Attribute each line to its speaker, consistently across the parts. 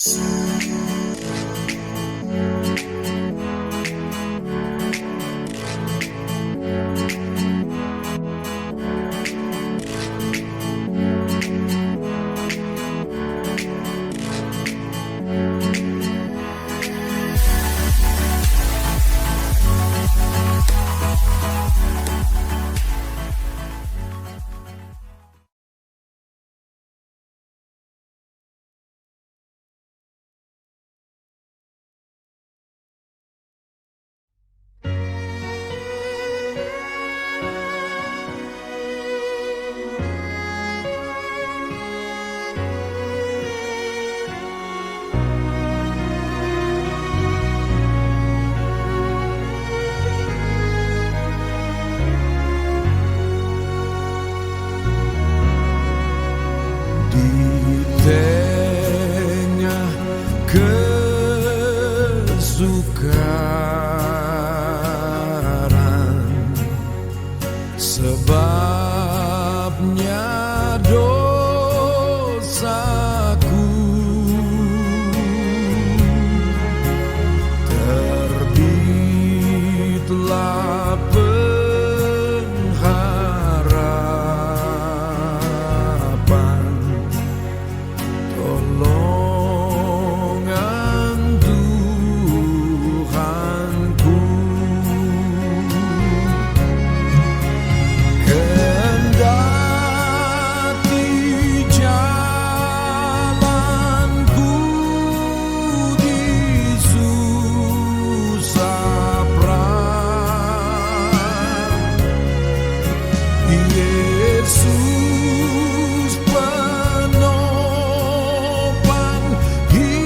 Speaker 1: kesukaran, sebabnya dosaku terbitlah pengharapan tolongan Tuhanku. Kendati jalanku disusah berat, Yesus penopang hidupku,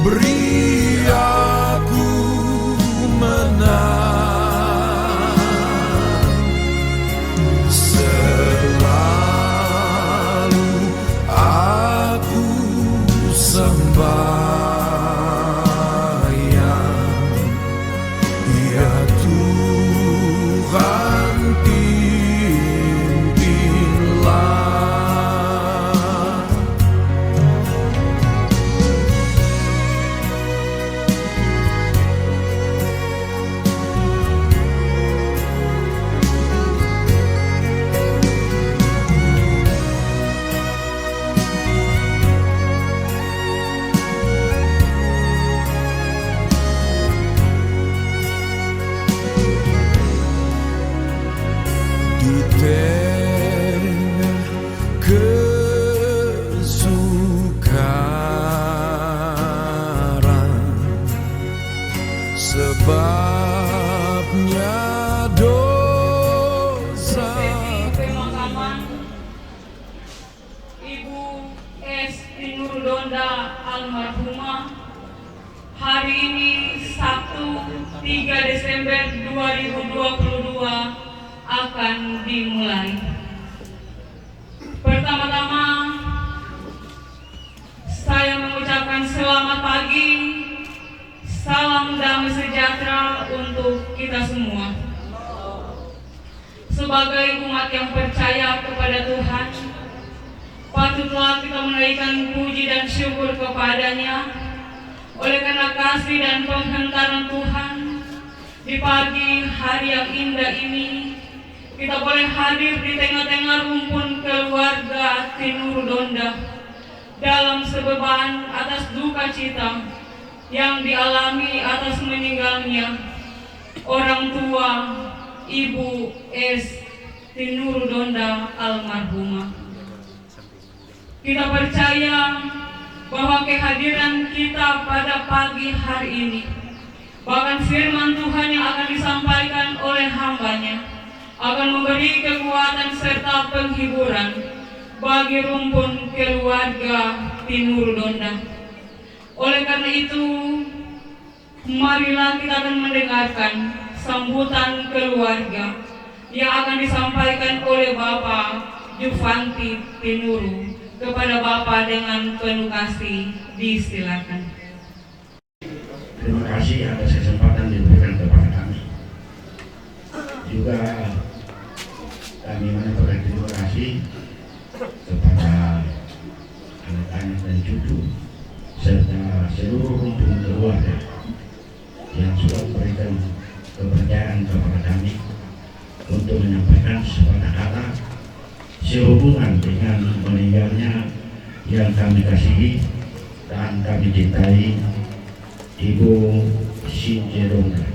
Speaker 1: beri aku menang. Selalu aku sembahyang, ya Tuhan pimpinlah. Di tengah kesukaran, sebabnya dosa.
Speaker 2: Sesi pemakaman Ibu S. Tinur Donda almarhumah hari ini Sabtu 3 Desember 2022 akan dimulai. Pertama-tama saya mengucapkan selamat pagi, salam damai sejahtera untuk kita semua. Sebagai umat yang percaya kepada Tuhan, patutlah kita menaikkan puji dan syukur kepadanya oleh karena kasih dan penghentaran Tuhan. Di pagi hari yang indah ini, kita boleh hadir di tengah-tengah rumpun keluarga Tinur Donda dalam sebeban atas duka cita yang dialami atas meninggalnya orang tua Ibu S. Tinur Donda almarhumah. Kita percaya bahwa kehadiran kita pada pagi hari ini, bahkan firman Tuhan yang akan disampaikan oleh hamba-Nya, akan memberi kekuatan serta penghiburan bagi rumpun keluarga Tinur Donda. Oleh karena itu, marilah kita akan mendengarkan sambutan keluarga yang akan disampaikan oleh Bapak Jufanti Tinuru. Kepada Bapak dengan penuh kasih, disilakan.
Speaker 3: Terima kasih atas kesempatan diberikan kepada kami. Juga kami menyampaikan terima kasih kepada anak dan cucu serta seluruh rumpun keluarga yang sudah memberikan kepercayaan kepada kami untuk menyampaikan sepatah kata sehubungan dengan meninggalnya yang kami kasihi dan kami cintai Ibu Sinje Dongga.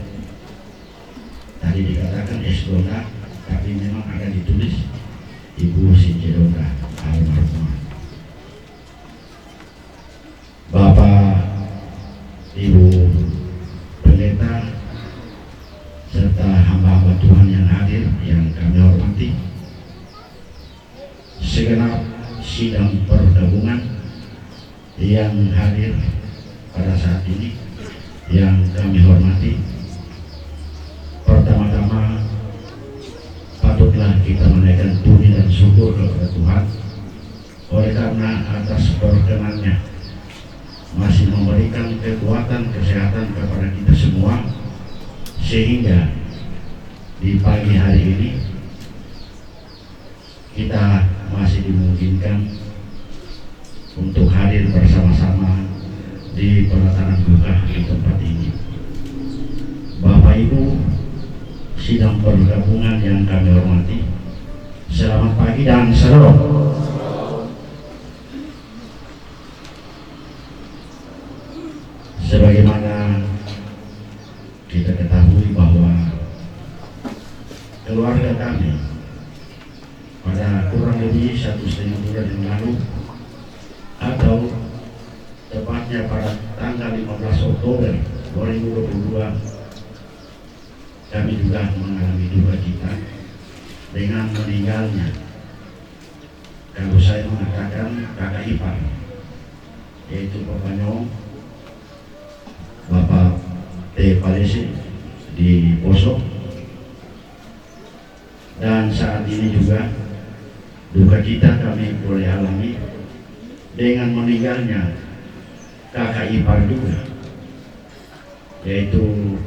Speaker 3: Tadi dikatakan S. Dongga, tapi memang akan ditulis Ibu Sinje Dongga almarhumah. Bapak, Ibu Pendeta, serta hamba-hamba Tuhan yang hadir yang kami hormati, segenap sidang pergabungan yang hadir pada saat ini yang kami hormati, pertama-tama patutlah kita menaikkan puji dan syukur kepada Tuhan oleh karena atas perkenannya masih memberikan kekuatan kesehatan kepada kita semua, sehingga di pagi hari ini kita masih dimungkinkan untuk hadir bersama-sama di pelataran buka di tempat ini. Bapak Ibu sidang pergabungan yang kami hormati, selamat pagi dan shalom. Sebagaimana kita ketahui bahwa keluarga kami pada kurang lebih 1,5 bulan yang lalu, atau tepatnya pada tanggal 15 Oktober 2022, kami juga mengalami duka cita dengan meninggalnya, kalau saya mengatakan kakak ipar, yaitu Bapak Nyong, Bapak T. Palese di Poso. Dan saat ini juga duka cita kami boleh alami dengan meninggalnya kakak ipar juga, yaitu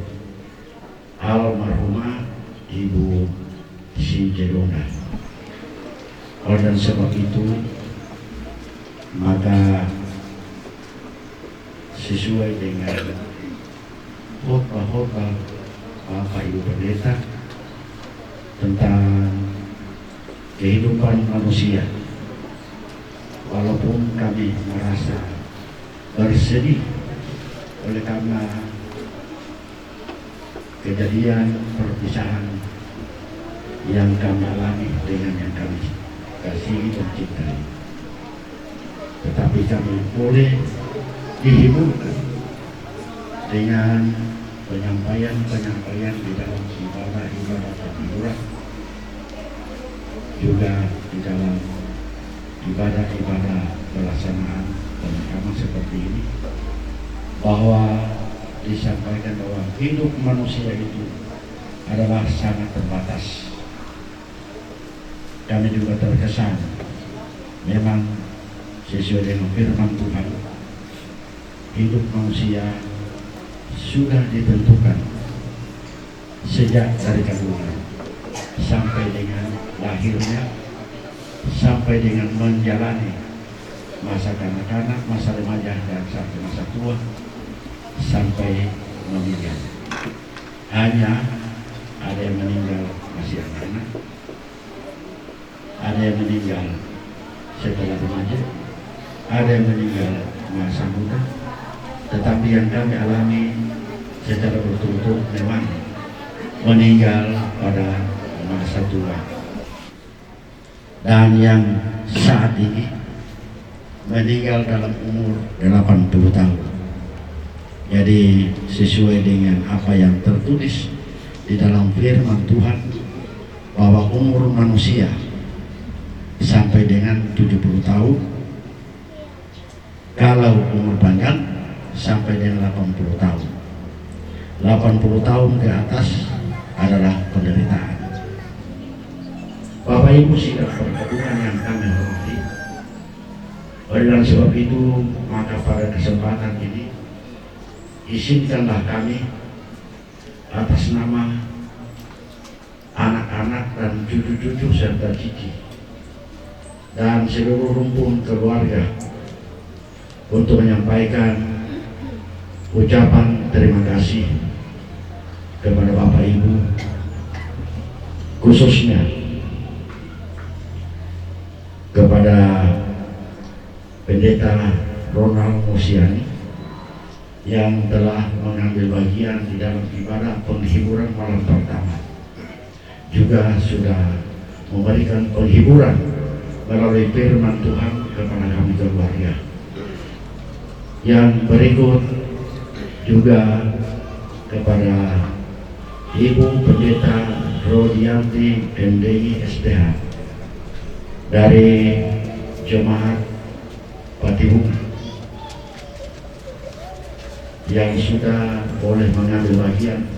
Speaker 3: almarhumah Ibu Sinje Dongga. Oleh sebab itu, maka sesuai dengan khotbah Bapak Ibu Pendeta tentang kehidupan manusia, walaupun kami merasa bersedih oleh karena kejadian perpisahan yang kami alami dengan yang kami kasihi dan cintai, tetapi kami boleh dihiburkan dengan penyampaian di dalam ibadah takbiran, juga di dalam ibadah pelaksanaan pemakaman seperti ini, bahwa disampaikan bahwa hidup manusia itu adalah sangat terbatas. Kami juga terkesan, memang sesuai dengan firman Tuhan, hidup manusia sudah ditentukan sejak dari kandungan sampai dengan lahirnya, sampai dengan menjalani masa kanak-kanak, masa remaja, dan sampai masa tua, sampai meninggal. Hanya ada yang meninggal masih anak-anak, ada yang meninggal setelah remaja, ada yang meninggal masa muda, tetapi yang kami alami secara berturut-turut memang meninggal pada masa tua. Dan yang saat ini meninggal dalam umur 80 tahun. Jadi sesuai dengan apa yang tertulis di dalam firman Tuhan, bahwa umur manusia sampai dengan 70 tahun, kalau umur panjang sampai dengan 80 tahun. 80 tahun ke atas adalah penderitaan. Bapak Ibu sidang pergabungan yang kami hormati, oleh sebab itu maka pada kesempatan ini izinkanlah kami atas nama anak-anak dan cucu-cucu serta cici dan seluruh rumpun keluarga untuk menyampaikan ucapan terima kasih kepada Bapak Ibu, khususnya kepada Pendeta Ronald Musiani yang telah mengambil bagian di dalam ibadah penghiburan malam pertama, juga sudah memberikan penghiburan melalui firman Tuhan kepada kami keluarga. Yang berikut juga kepada Ibu Pendeta Rodianti MDI SPH dari Jemaat Patibung yang sudah boleh mengambil bagian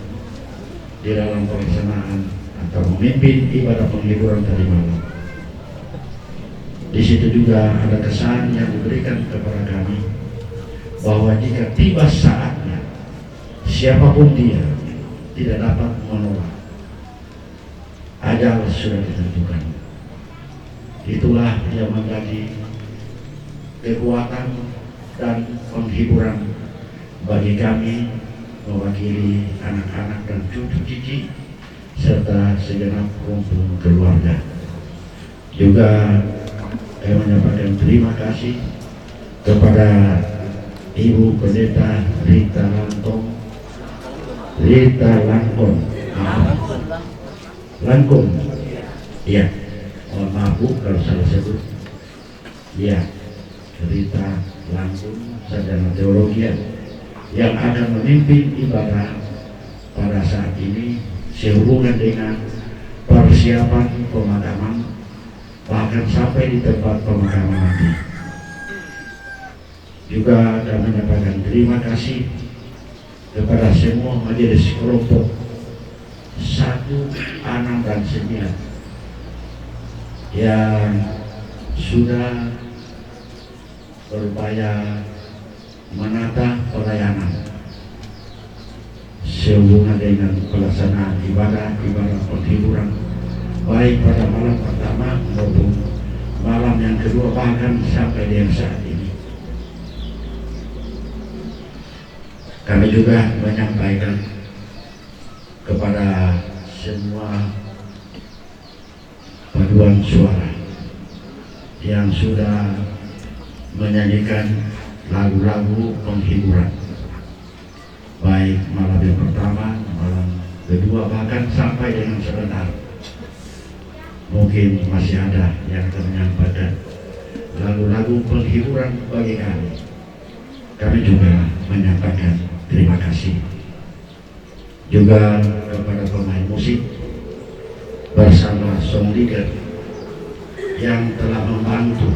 Speaker 3: di dalam pelaksanaan atau memimpin ibadah penghiburan tadi malam. Di situ juga ada kesan yang diberikan kepada kami bahwa jika tiba saatnya, siapapun dia tidak dapat menolak. Ajal sudah ditentukan. Itulah yang menjadi kekuatan dan penghiburan bagi kami mewakili anak-anak dan cucu-cici serta segenap kumpul keluarga. Juga saya menyampaikan terima kasih kepada Ibu Pendeta Rita Langkon. Iya, mohon maaf Bu kalau salah sebut. Iya, Rita Langkon, sarjana teologi yang akan memimpin ibadah pada saat ini sehubungan dengan persiapan pemakaman, bahkan sampai di tempat pemakaman nanti. Juga kami menyampaikan terima kasih kepada semua majelis kelompok 1, 6, dan 9 yang sudah berupaya menata pelayanan sehubungan dengan pelaksanaan ibadah penghiburan baik pada malam pertama maupun malam yang kedua, bahkan sampai dengan saat ini. Kami juga menyampaikan kepada semua paduan suara yang sudah menyanyikan lagu-lagu penghiburan baik malam yang pertama, malam kedua, bahkan sampai dengan sebentar. Mungkin masih ada yang akan menyampaikan lagu-lagu penghiburan bagi kami. Kami juga menyampaikan terima kasih juga kepada pemain musik bersama song leader yang telah membantu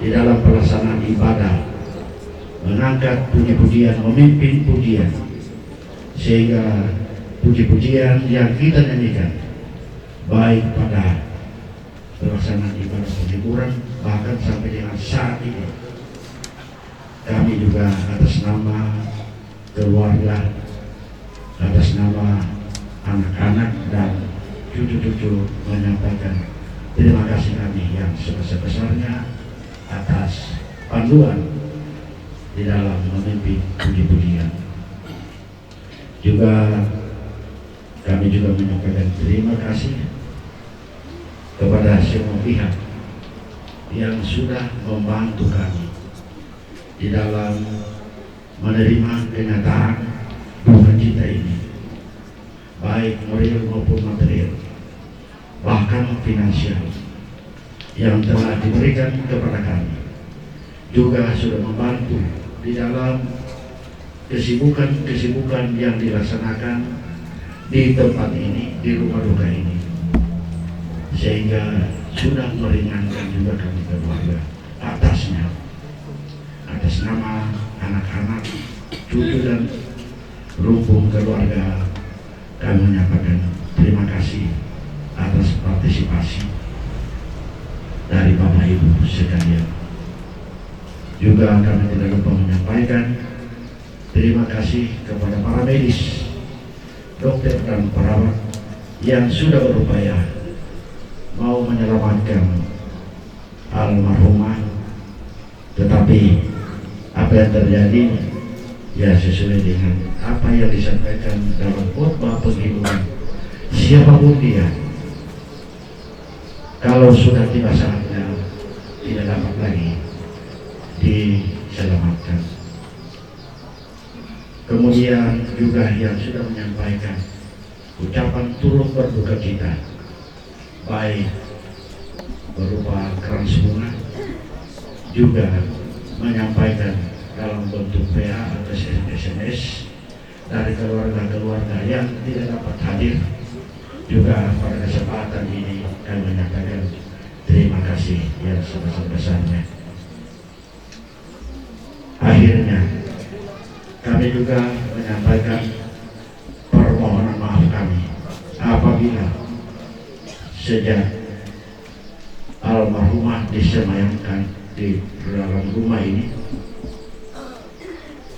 Speaker 3: di dalam pelaksanaan ibadah, mengangkat puji-pujian, memimpin pujian, sehingga puji-pujian yang kita nyanyikan baik pada pelaksanaan ibadah penghiburan bahkan sampai dengan saat ini, kami juga atas nama keluarga, atas nama anak-anak dan cucu-cucu menyampaikan terima kasih kami yang sebesar-besarnya atas panduan di dalam memimpin puji-pujian. Juga kami juga menyampaikan terima kasih kepada semua pihak yang sudah membantu kami di dalam menerima kenyataan duka cita ini, baik moral maupun material, bahkan finansial yang telah diberikan kepada kami. Juga sudah membantu di dalam kesibukan-kesibukan yang dilaksanakan di tempat ini, di rumah duka ini, sehingga sudah meringankan juga kami keluarga atasnya. Atas nama anak-anak, cucu dan rumpun keluarga, kami menyampaikan terima kasih atas partisipasi dari Bapak Ibu sekalian. Juga kami tidak lupa menyampaikan terima kasih kepada para medis, dokter dan perawat yang sudah berupaya mau menyelamatkan almarhumah, tetapi Apa yang terjadi ya sesuai dengan apa yang disampaikan dalam khotbah penghiburan. Siapapun dia, kalau sudah tiba saatnya tidak dapat lagi diselamatkan. Kemudian juga yang sudah menyampaikan ucapan turut berduka cita, baik berupa keras bunga, juga menyampaikan dalam bentuk PA atau SMS dari keluarga-keluarga yang tidak dapat hadir. Juga pada kesempatan ini kami menyampaikan terima kasih yang sebesar-besarnya. Akhirnya kami juga menyampaikan permohonan maaf kami apabila sejak almarhumah disemayamkan di dalam rumah ini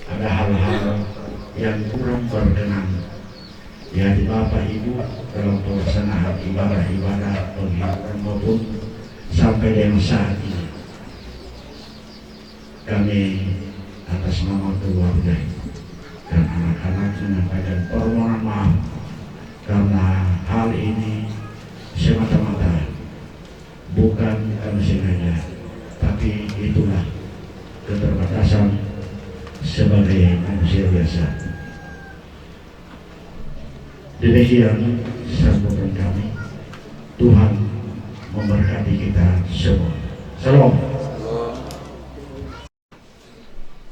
Speaker 3: ada hal-hal yang kurang berkenan di hati Bapak Ibu dalam pelaksanaan ibadah-ibadah penghiburan maupun sampai dengan saat ini. Kami atas nama keluarga dan anak-anak menyampaikan permohonan maaf karena hal ini semata-mata bukan karena sengaja, tapi itulah keterbatasan sebagai manusia biasa. Demikian sambutan kami. Tuhan memberkati kita semua. Salam.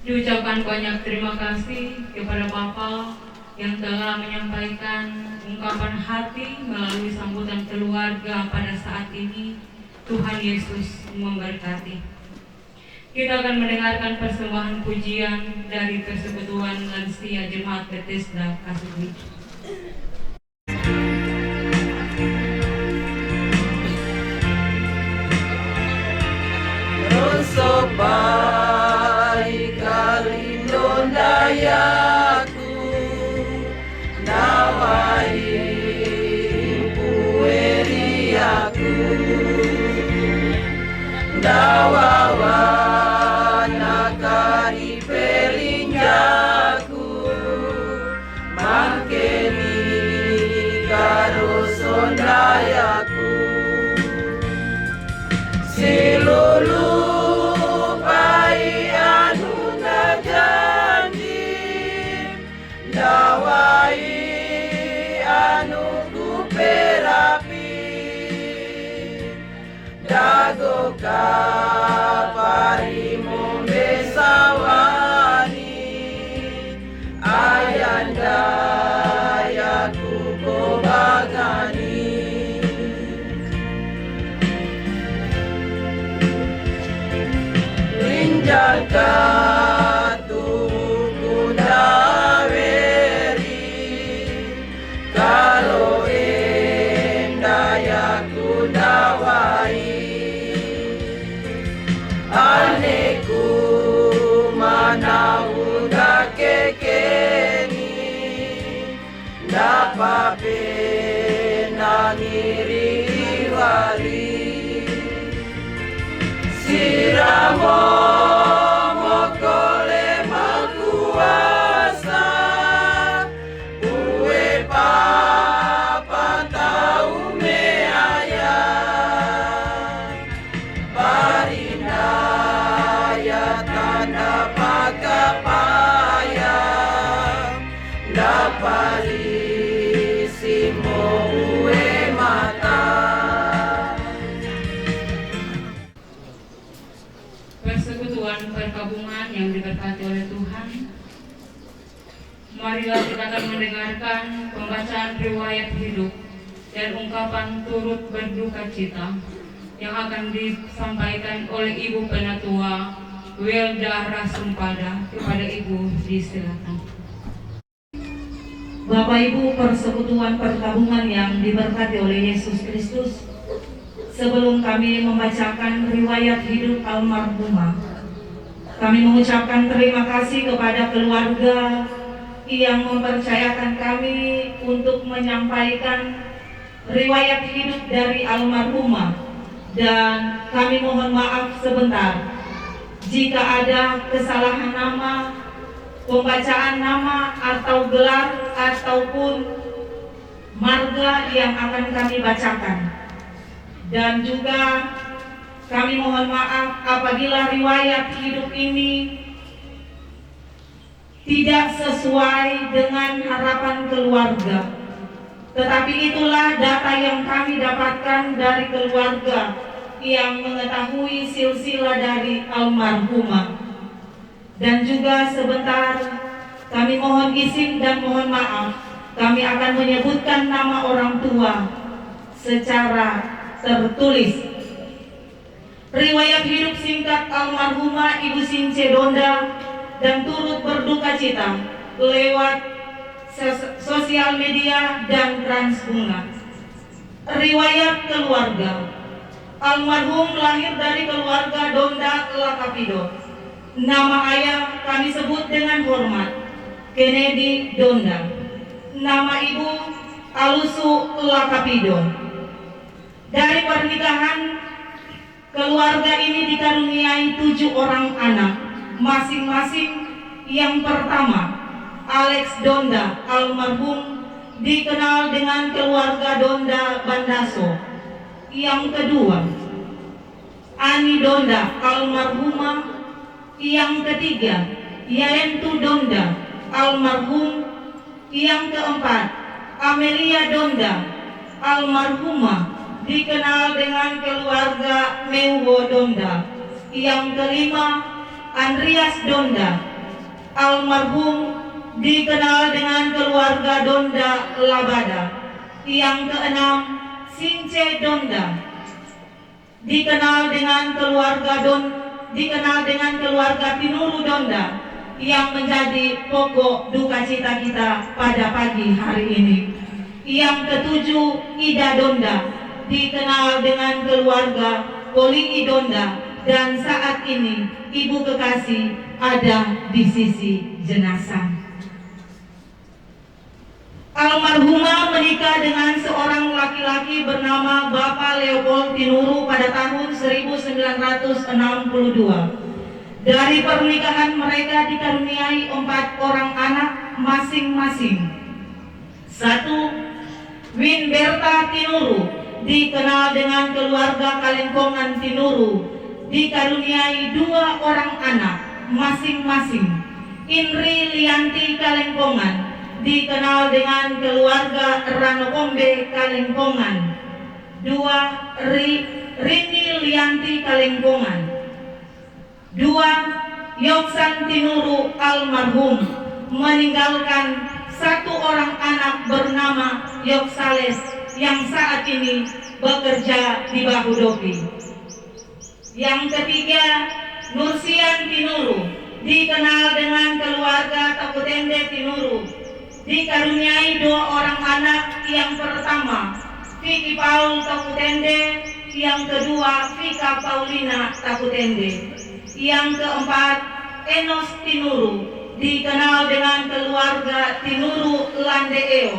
Speaker 2: Diucapkan banyak terima kasih kepada Bapak yang telah menyampaikan ungkapan hati melalui sambutan keluarga pada saat ini. Tuhan Yesus memberkati. Kita akan mendengarkan persembahan pujian dari Persekutuan Lansia Jemaat Bethesda Kasubi.
Speaker 4: Sopai kalindon dayaku nawai pueriaku dawawa nakari pelinjaku mangkeni karoson dayaku silulu dawai anu kuperapi dago kapari membesawani ayanda yaku kobagani rinjaka pape nangiri wali siramo mokole makuasa uwe papa tau meaya parinda ya tanda pakapaya dapari
Speaker 2: Persekutuan perkabungan yang diberkati oleh Tuhan, marilah kita akan mendengarkan pembacaan riwayat hidup dan ungkapan turut berduka cita yang akan disampaikan oleh Ibu Penatua Wilda Rasumpada. Kepada Ibu disilakan.
Speaker 5: Bapak Ibu Persekutuan Perkabungan yang diberkati oleh Yesus Kristus, sebelum kami membacakan riwayat hidup almarhumah, kami mengucapkan terima kasih kepada keluarga yang mempercayakan kami untuk menyampaikan riwayat hidup dari almarhumah, dan kami mohon maaf sebentar Jika ada kesalahan nama, pembacaan nama atau gelar ataupun marga yang akan kami bacakan. Dan juga kami mohon maaf apabila riwayat hidup ini tidak sesuai dengan harapan keluarga. Tetapi itulah data yang kami dapatkan dari keluarga yang mengetahui silsilah dari almarhumah. Dan juga sebentar kami mohon izin dan mohon maaf, kami akan menyebutkan nama orang tua secara tertulis. Riwayat hidup singkat almarhumah Ibu Since Donda dan turut berduka cita lewat sosial media dan Transbunga. Riwayat keluarga. Almarhum lahir dari keluarga Donda Lakapido. Nama ayah kami sebut dengan hormat Kennedy Donda. Nama ibu Alusu Lakapido. Dari pernikahan keluarga ini dikaruniai 7 orang anak, masing-masing. Yang pertama, Alex Donda almarhum dikenal dengan keluarga Donda Bandaso. Yang kedua, Ani Donda almarhumah. Yang ketiga, Yaentu Donda almarhum. Yang keempat, Amelia Donda almarhumah dikenal dengan keluarga Meuwo Donda. Yang kelima, Andreas Donda almarhum dikenal dengan keluarga Donda Labada. Yang keenam, Since Donda dikenal dengan keluarga Tinuru Donda yang menjadi pokok duka cita kita pada pagi hari ini. Yang ketujuh, Ida Donda dikenal dengan keluarga Polii Donda, dan saat ini ibu kekasih ada di sisi jenazah. Almarhumah menikah dengan seorang laki-laki bernama Bapak Leopold Tinuru pada tahun 1962. Dari pernikahan mereka dikaruniai 4 orang anak masing-masing. 1. Winberta Tinuru dikenal dengan keluarga Kalengkongan Tinuru, dikaruniai 2 orang anak masing-masing. Indri Lianti Kalengkongan dikenal dengan keluarga Ranokombe Kalengkongan. 2. Rini Lianti Kalengkongan. 2. Yoksan Tinuru almarhum meninggalkan 1 orang anak bernama Yoksales yang saat ini bekerja di Bahudopi. Yang ketiga, Nursian Tinuru dikenal dengan keluarga Takutende Tinuru, dikaruniai 2 orang anak. Yang pertama, Vicky Paul Takutende. Yang kedua, Vika Paulina Takutende. Yang keempat, Enos Tinuru, dikenal dengan keluarga Tinuru Landeeo,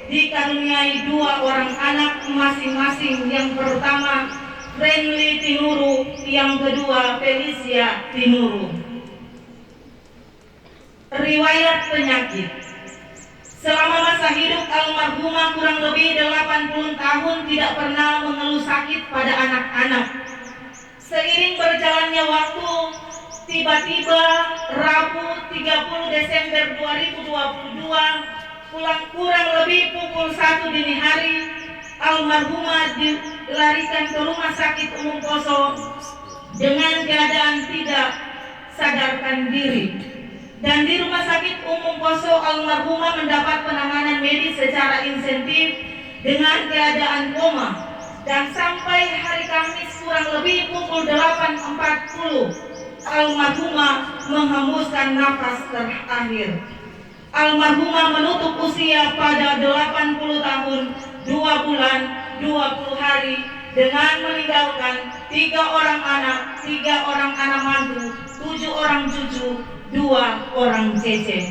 Speaker 5: dikaruniai 2 orang anak masing-masing. Yang pertama, Friendly Tinuru. Yang kedua, Felicia Tinuru. Riwayat penyakit. Selama masa hidup almarhumah kurang lebih 80 tahun tidak pernah mengeluh sakit pada anak-anak. Seiring berjalannya waktu, tiba-tiba Rabu 30 Desember 2022, kurang lebih pukul 1 dini hari, almarhumah dilarikan ke Rumah Sakit Umum Poso dengan keadaan tidak sadarkan diri. Dan di Rumah Sakit Umum Poso, almarhumah mendapat penanganan medis secara intensif dengan keadaan koma. Dan sampai hari Kamis kurang lebih pukul 8.40, almarhumah menghembuskan nafas terakhir. Almarhumah menutup usia pada 80 tahun, 2 bulan, 20 hari dengan meninggalkan 3 orang anak, 3 orang anak mantu, 7 orang cucu, 2 orang cece.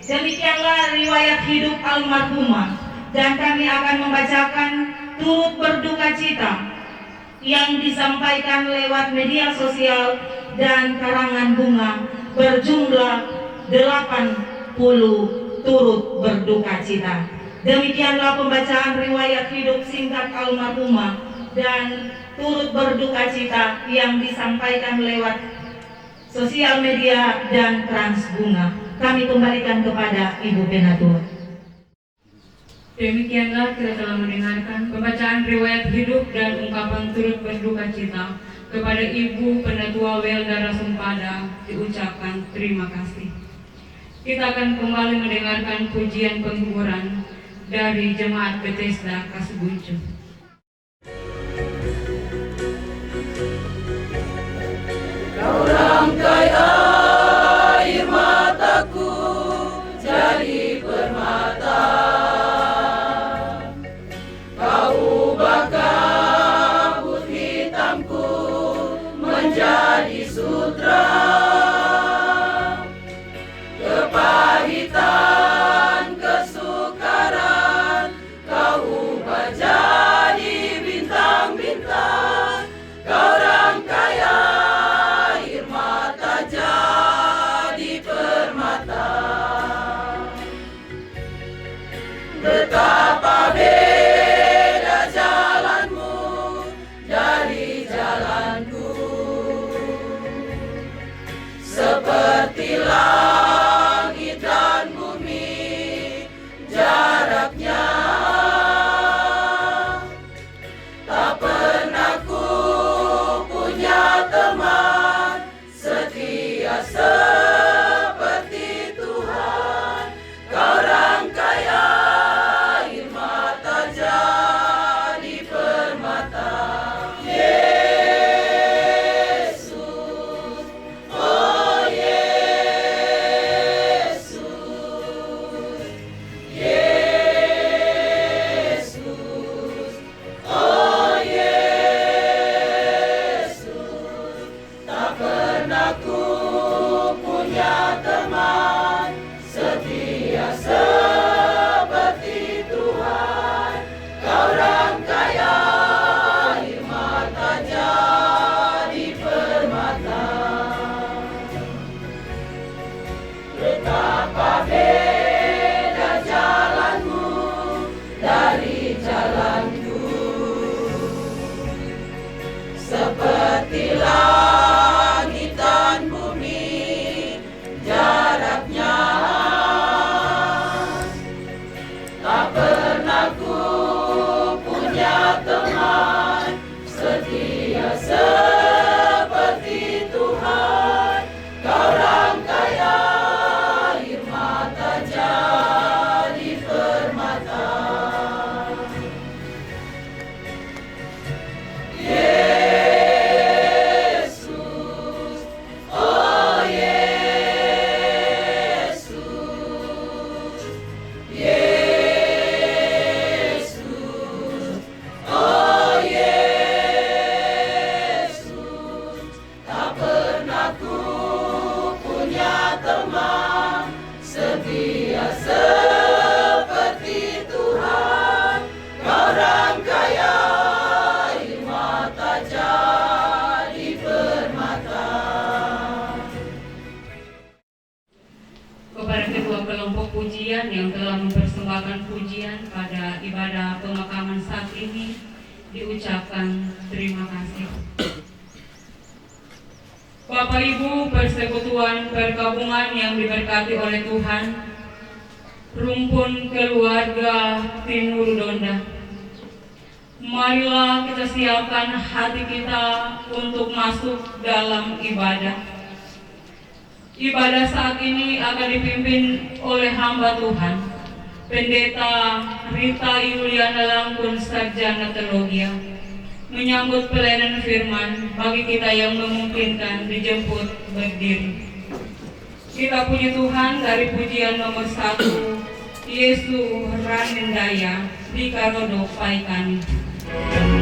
Speaker 5: Demikianlah riwayat hidup almarhumah, dan kami akan membacakan turut berduka cita yang disampaikan lewat media sosial dan karangan bunga berjumlah 80 turut berduka cita. Demikianlah pembacaan riwayat hidup singkat almarhumah dan turut berduka cita yang disampaikan lewat sosial media dan Transbunga. Kami kembalikan kepada Ibu Penatua.
Speaker 2: Demikianlah kita telah mendengarkan pembacaan riwayat hidup dan ungkapan turut berduka cita kepada Ibu Penatua Welda Rasumpada. Diucapkan terima kasih. Kita akan kembali mendengarkan pujian penghiburan dari Jemaat Bethesda Kasubuncu.
Speaker 4: Kau rangkai air mataku jadi permata, kau ubah kabut hitamku menjadi sutra, kepahitan kesukaran kau ubah jadi bintang-bintang, kau rangkai air mata jadi permata. Betapa beda jalanmu dari jalanku, seperti langit dan bumi jaraknya. Tak pernah ku punya teman setia seperti Tuhan, kau rangkai air mata jadi permata. Yesus, oh Yesus, Yesus, oh Yesus. Tak pernah ku punya teman setia seperti Tuhan, kau rangkai air mata jadi permata. Betapa beda jalanmu dari jalanku, seperti langit dan bumi jaraknya. Tak pernah ku punya teman setia seperti Tuhan, kau rangkai air mata jadi permata. Yesus, oh Yesus, Yesus, oh Yesus. Tak pernah ku punya teman setia seperti Tuhan, kau rangkai air mata jadi permata.
Speaker 2: Kepada kedua kelompok pujian yang telah mempersembahkan pujian pada ibadah pemakaman saat ini, diucapkan terima kasih. Bapak Ibu persekutuan perkabungan yang diberkati oleh Tuhan, rumpun keluarga Tinuru Donda, marilah kita siapkan hati kita untuk masuk dalam ibadah. Ibadah saat ini akan dipimpin oleh hamba Tuhan, Pendeta Rita Yuliana Langkun Sarjana Teologia, menyambut pelayanan firman bagi kita yang memungkinkan dijemput berdiri. Kita puji Tuhan dari pujian nomor 1, Yesu Ranendaya di Karodo Paikani.
Speaker 1: Kami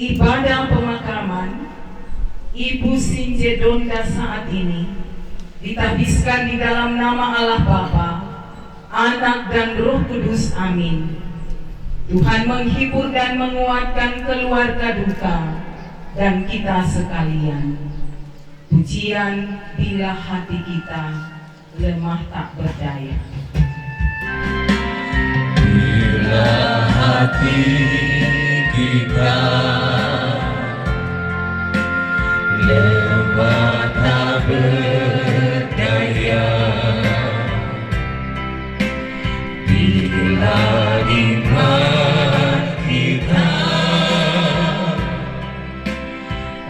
Speaker 5: Ibadah pemakaman Ibu Sinje Donda saat ini ditabiskan di dalam nama Allah Bapa, Anak dan Roh Kudus. Amin. Tuhan menghibur dan menguatkan keluarga duka dan kita sekalian. Pujian bila hati kita lemah tak berdaya.
Speaker 1: Bila hati kita lemah tak berdaya, bila iman kita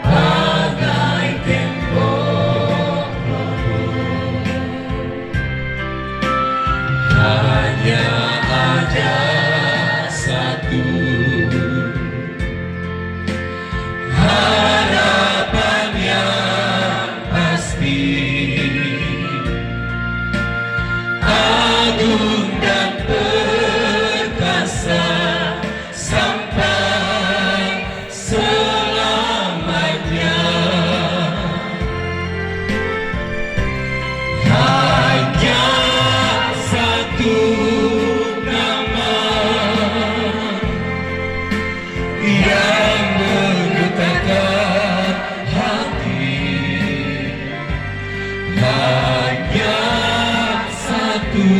Speaker 1: bagai tembok roboh, hanya ada satu harapan yang pasti, agung dan perkasa sampai selamanya. Hanya satu nama yang menggetarkan hati, hanya satu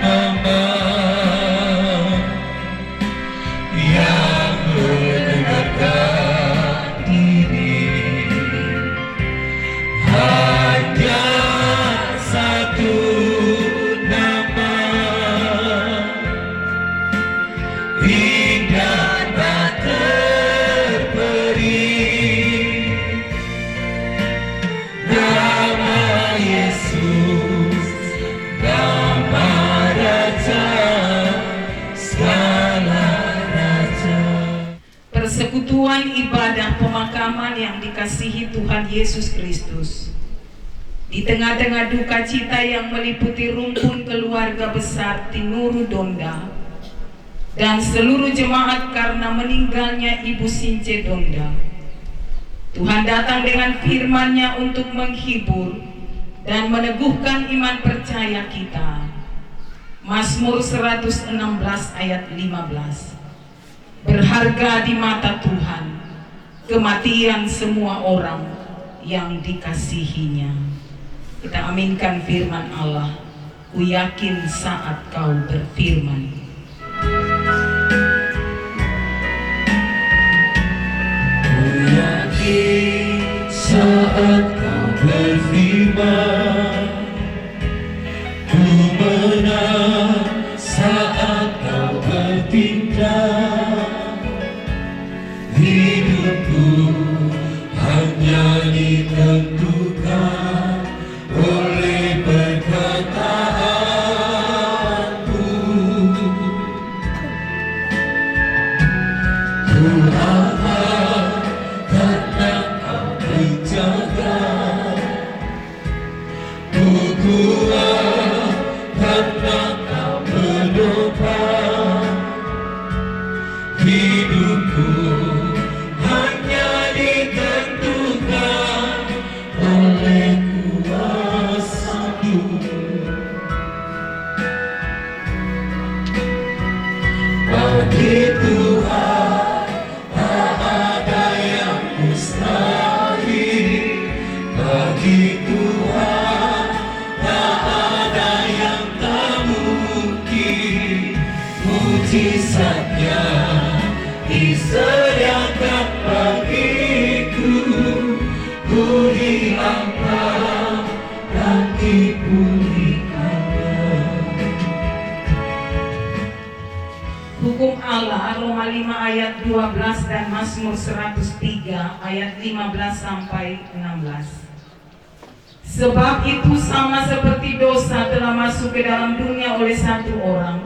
Speaker 1: nama yang mendengarkan diri, hanya satu nama indah tak terperi, nama Yesus, nama Raja segala raja.
Speaker 5: Persekutuan ibadah pemakaman yang dikasihi Tuhan Yesus Kristus, di tengah-tengah duka cita yang meliputi rumpun keluarga besar Tinuru Donda dan seluruh jemaat karena meninggalnya Ibu Sinje Donda, Tuhan datang dengan firman-Nya untuk menghibur dan meneguhkan iman percaya kita. Mazmur 116 ayat 15. Berharga di mata Tuhan kematian semua orang yang dikasihinya. Kita aminkan firman Allah. Ku yakin saat kau berfirman.
Speaker 1: Ku yakin saat kau berfirman, ku menang saat kau bertindak. Hidupku hanya ditentukan oleh perkataanmu. Ku harap karena kau menjaga, ku kuat karena kau menopang. Hidupku hanya ditentukan oleh kuasa-Mu. Bagi Tuhan tak ada yang mustahil, bagi Tuhan tak ada yang tak mungkin. Mujizatnya disediakan bagiku, ku diangkat dan dipulihkannya.
Speaker 5: Hukum Allah Roma 5 ayat 12 dan Mazmur 103 ayat 15 sampai 16. Sebab itu sama seperti dosa telah masuk ke dalam dunia oleh satu orang,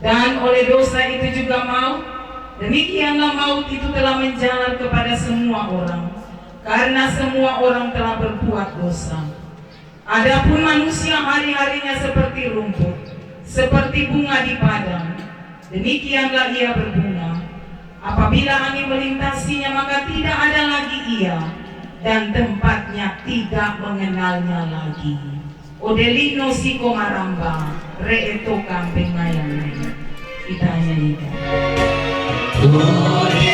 Speaker 5: dan oleh dosa itu juga maut, demikianlah maut itu telah menjalar kepada semua orang, karena semua orang telah berbuat dosa. Adapun manusia hari-harinya seperti rumput, seperti bunga di padang, demikianlah ia berbunga. Apabila angin melintasinya, maka tidak ada lagi ia, dan tempatnya tidak mengenalnya lagi. Odelino siko maramba, reeto kampeng mayang. Kita nyanyikan.
Speaker 1: Odelino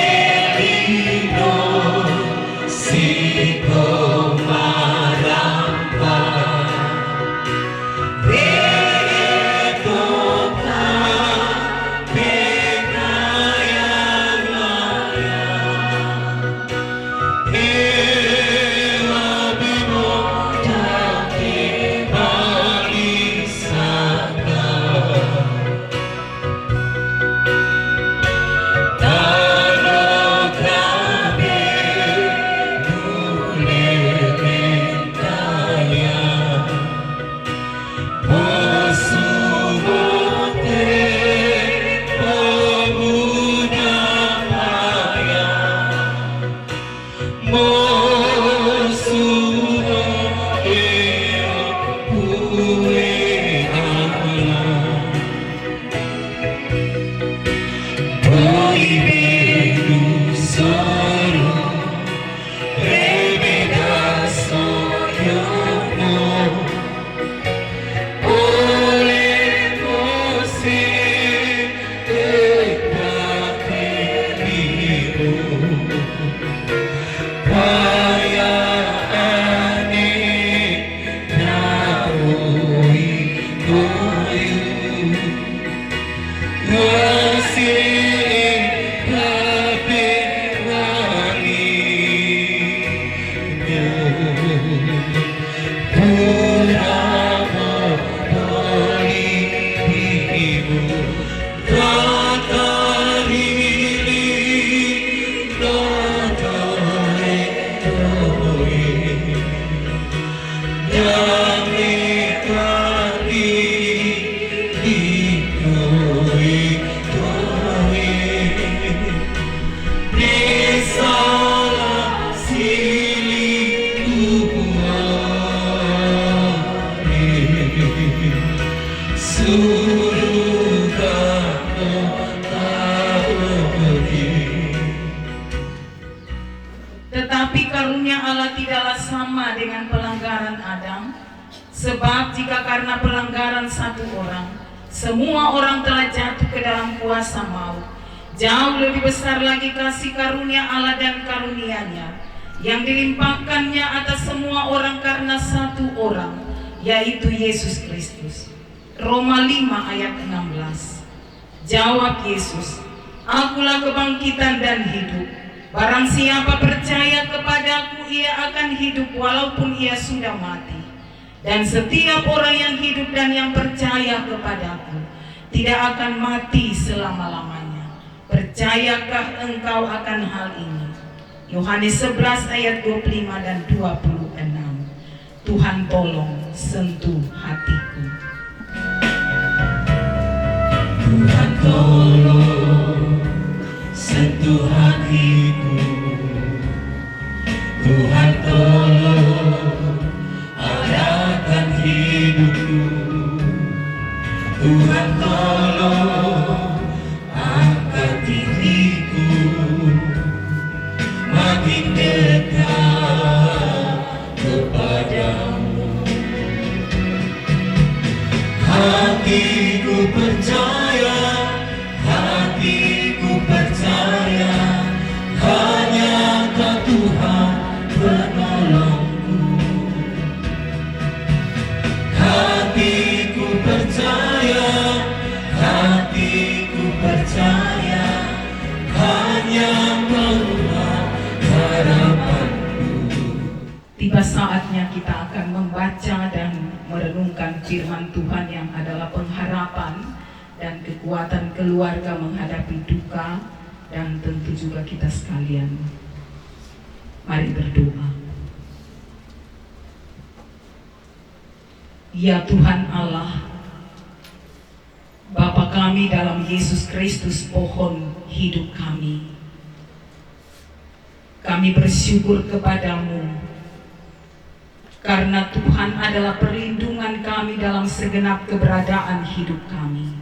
Speaker 1: siko maramba, reeto kampeng mayang-mayang. Ewa bimo dake balisaka, tanah kabe nulementaya, bosumote pemuda maya, mosumo eo kue Allah. Boiberu soro remeda soyomo, oleh kose ekateliru, kaya ane naoi koyu, wasih kabe walinya, puramo doli ibu, tatarili dodoe doe, dame kali doe doe, nesala sili suruga
Speaker 5: Tetapi karunia Allah tidaklah sama dengan pelanggaran Adam, sebab jika karena pelanggaran satu orang, semua orang telah jatuh ke dalam kuasa maut, jauh lebih besar lagi kasih karunia Allah dan karunia-Nya yang dilimpahkannya atas semua orang karena satu orang, yaitu Yesus Kristus. Roma 5 ayat 16. Jawab Yesus, "Akulah kebangkitan dan hidup. Barang siapa percaya kepadaku, ia akan hidup walaupun ia sudah mati. Dan setiap orang yang hidup dan yang percaya kepadaku tidak akan mati selama-lamanya. Percayakah engkau akan hal ini?" Yohanes 11 ayat 25 dan 26. Tuhan tolong sentuh hatiku.
Speaker 1: Tuhan tolong sentuh hatiku, Tuhan tolong arahkan hidupku, Tuhan tolong angkat diriku makin dekat kepadamu. Hatiku percaya, hatiku percaya, hanya Kau Tuhan penolongku. Hatiku percaya, hatiku percaya, hanya Kau Tuhan harapanku.
Speaker 5: Tiba saatnya kita akan membaca dan merenungkan firman Tuhan yang adalah pengharapan dan kekuatan keluarga menghadapi duka, dan tentu juga kita sekalian. Mari berdoa. Ya Tuhan Allah, Bapa kami dalam Yesus Kristus, pohon hidup kami, kami bersyukur kepadamu
Speaker 2: karena Tuhan adalah perlindungan kami dalam segenap keberadaan hidup kami.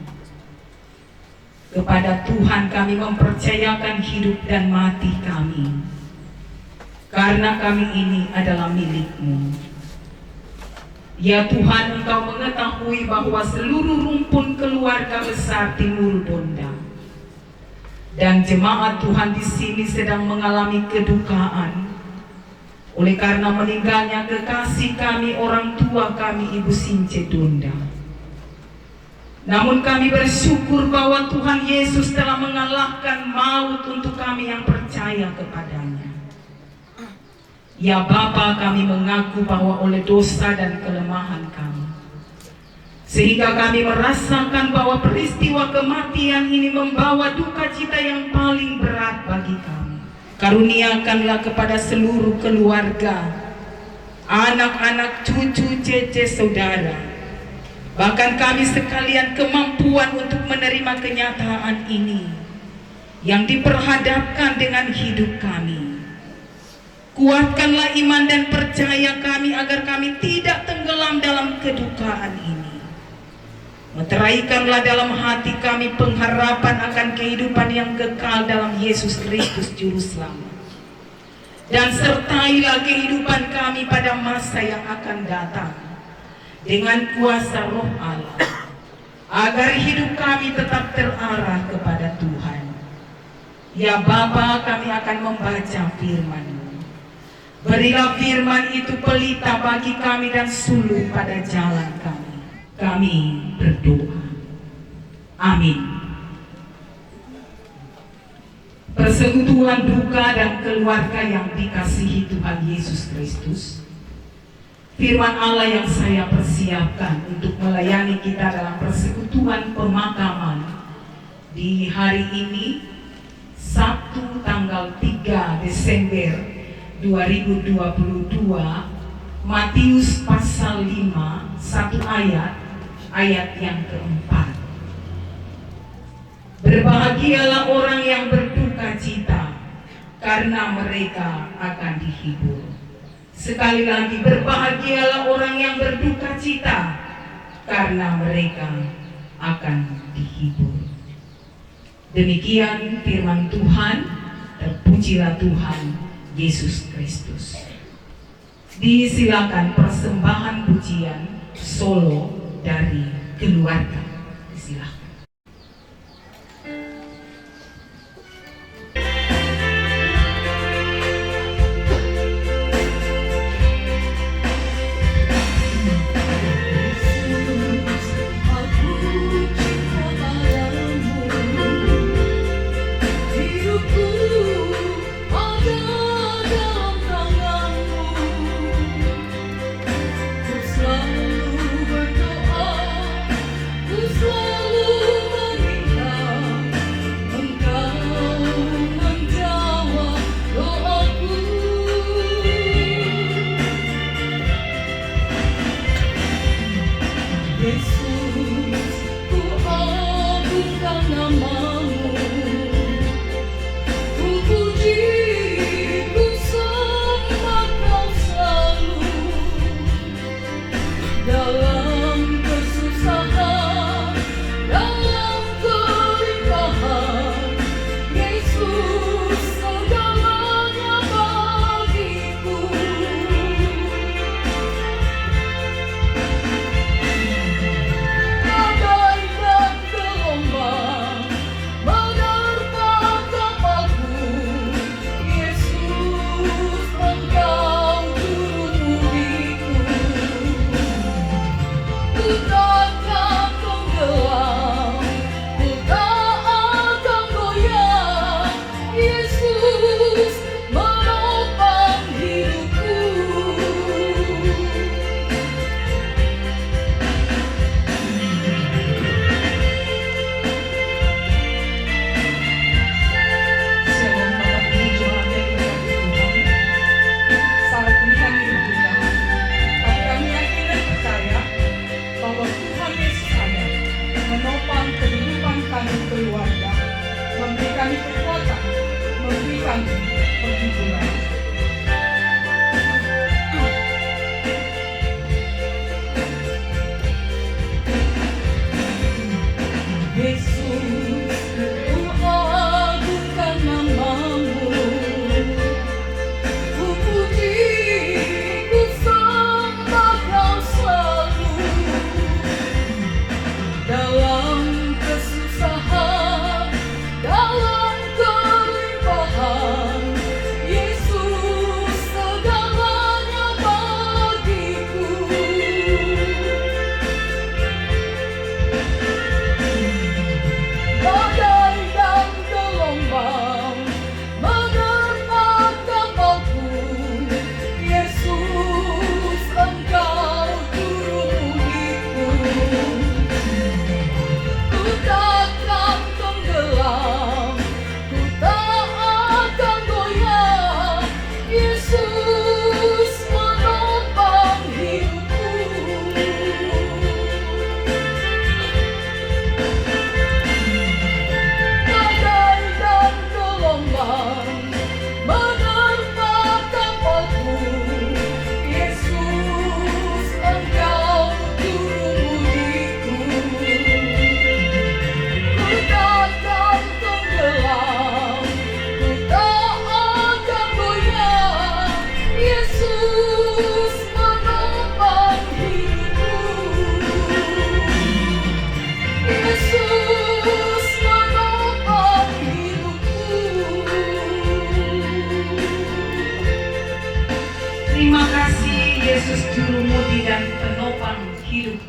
Speaker 2: Kepada Tuhan kami mempercayakan hidup dan mati kami, karena kami ini adalah milik-Mu. Ya Tuhan, Engkau mengetahui bahwa seluruh rumpun keluarga besar Timur Donda dan jemaat Tuhan di sini sedang mengalami kedukaan oleh karena meninggalnya kekasih kami, orang tua kami, Ibu Since Donda. Namun kami bersyukur bahwa Tuhan Yesus telah mengalahkan maut untuk kami yang percaya kepadanya. Ya Bapa, kami mengaku bahwa oleh dosa dan kelemahan kami, sehingga kami merasakan bahwa peristiwa kematian ini membawa duka cita yang paling berat bagi kami. Karuniakanlah kepada seluruh keluarga, anak-anak, cucu, cece, saudara, bahkan kami sekalian kemampuan untuk menerima kenyataan ini yang diperhadapkan dengan hidup kami. Kuatkanlah iman dan percaya kami agar kami tidak tenggelam dalam kedukaan ini. Meteraikanlah dalam hati kami pengharapan akan kehidupan yang kekal dalam Yesus Kristus Juru Selamat. Dan sertailah kehidupan kami pada masa yang akan datang dengan kuasa Roh Allah, agar hidup kami tetap terarah kepada Tuhan. Ya Bapa, kami akan membaca firman-Mu. Berilah firman itu pelita bagi kami dan suluh pada jalan kami. Kami berdoa. Amin. Persekutuan duka dan keluarga yang dikasihi Tuhan Yesus Kristus, firman Allah yang saya persiapkan untuk melayani kita dalam persekutuan pemakaman di hari ini, Sabtu tanggal 3 Desember 2022, Matius pasal 5, 1 ayat yang keempat. Berbahagialah orang yang berduka cita, karena mereka akan dihibur. Sekali lagi, berbahagialah orang yang berduka cita, karena mereka akan dihibur. Demikian firman Tuhan. Terpujilah Tuhan Yesus Kristus. Disilakan persembahan pujian solo dari keluarga. Silakan.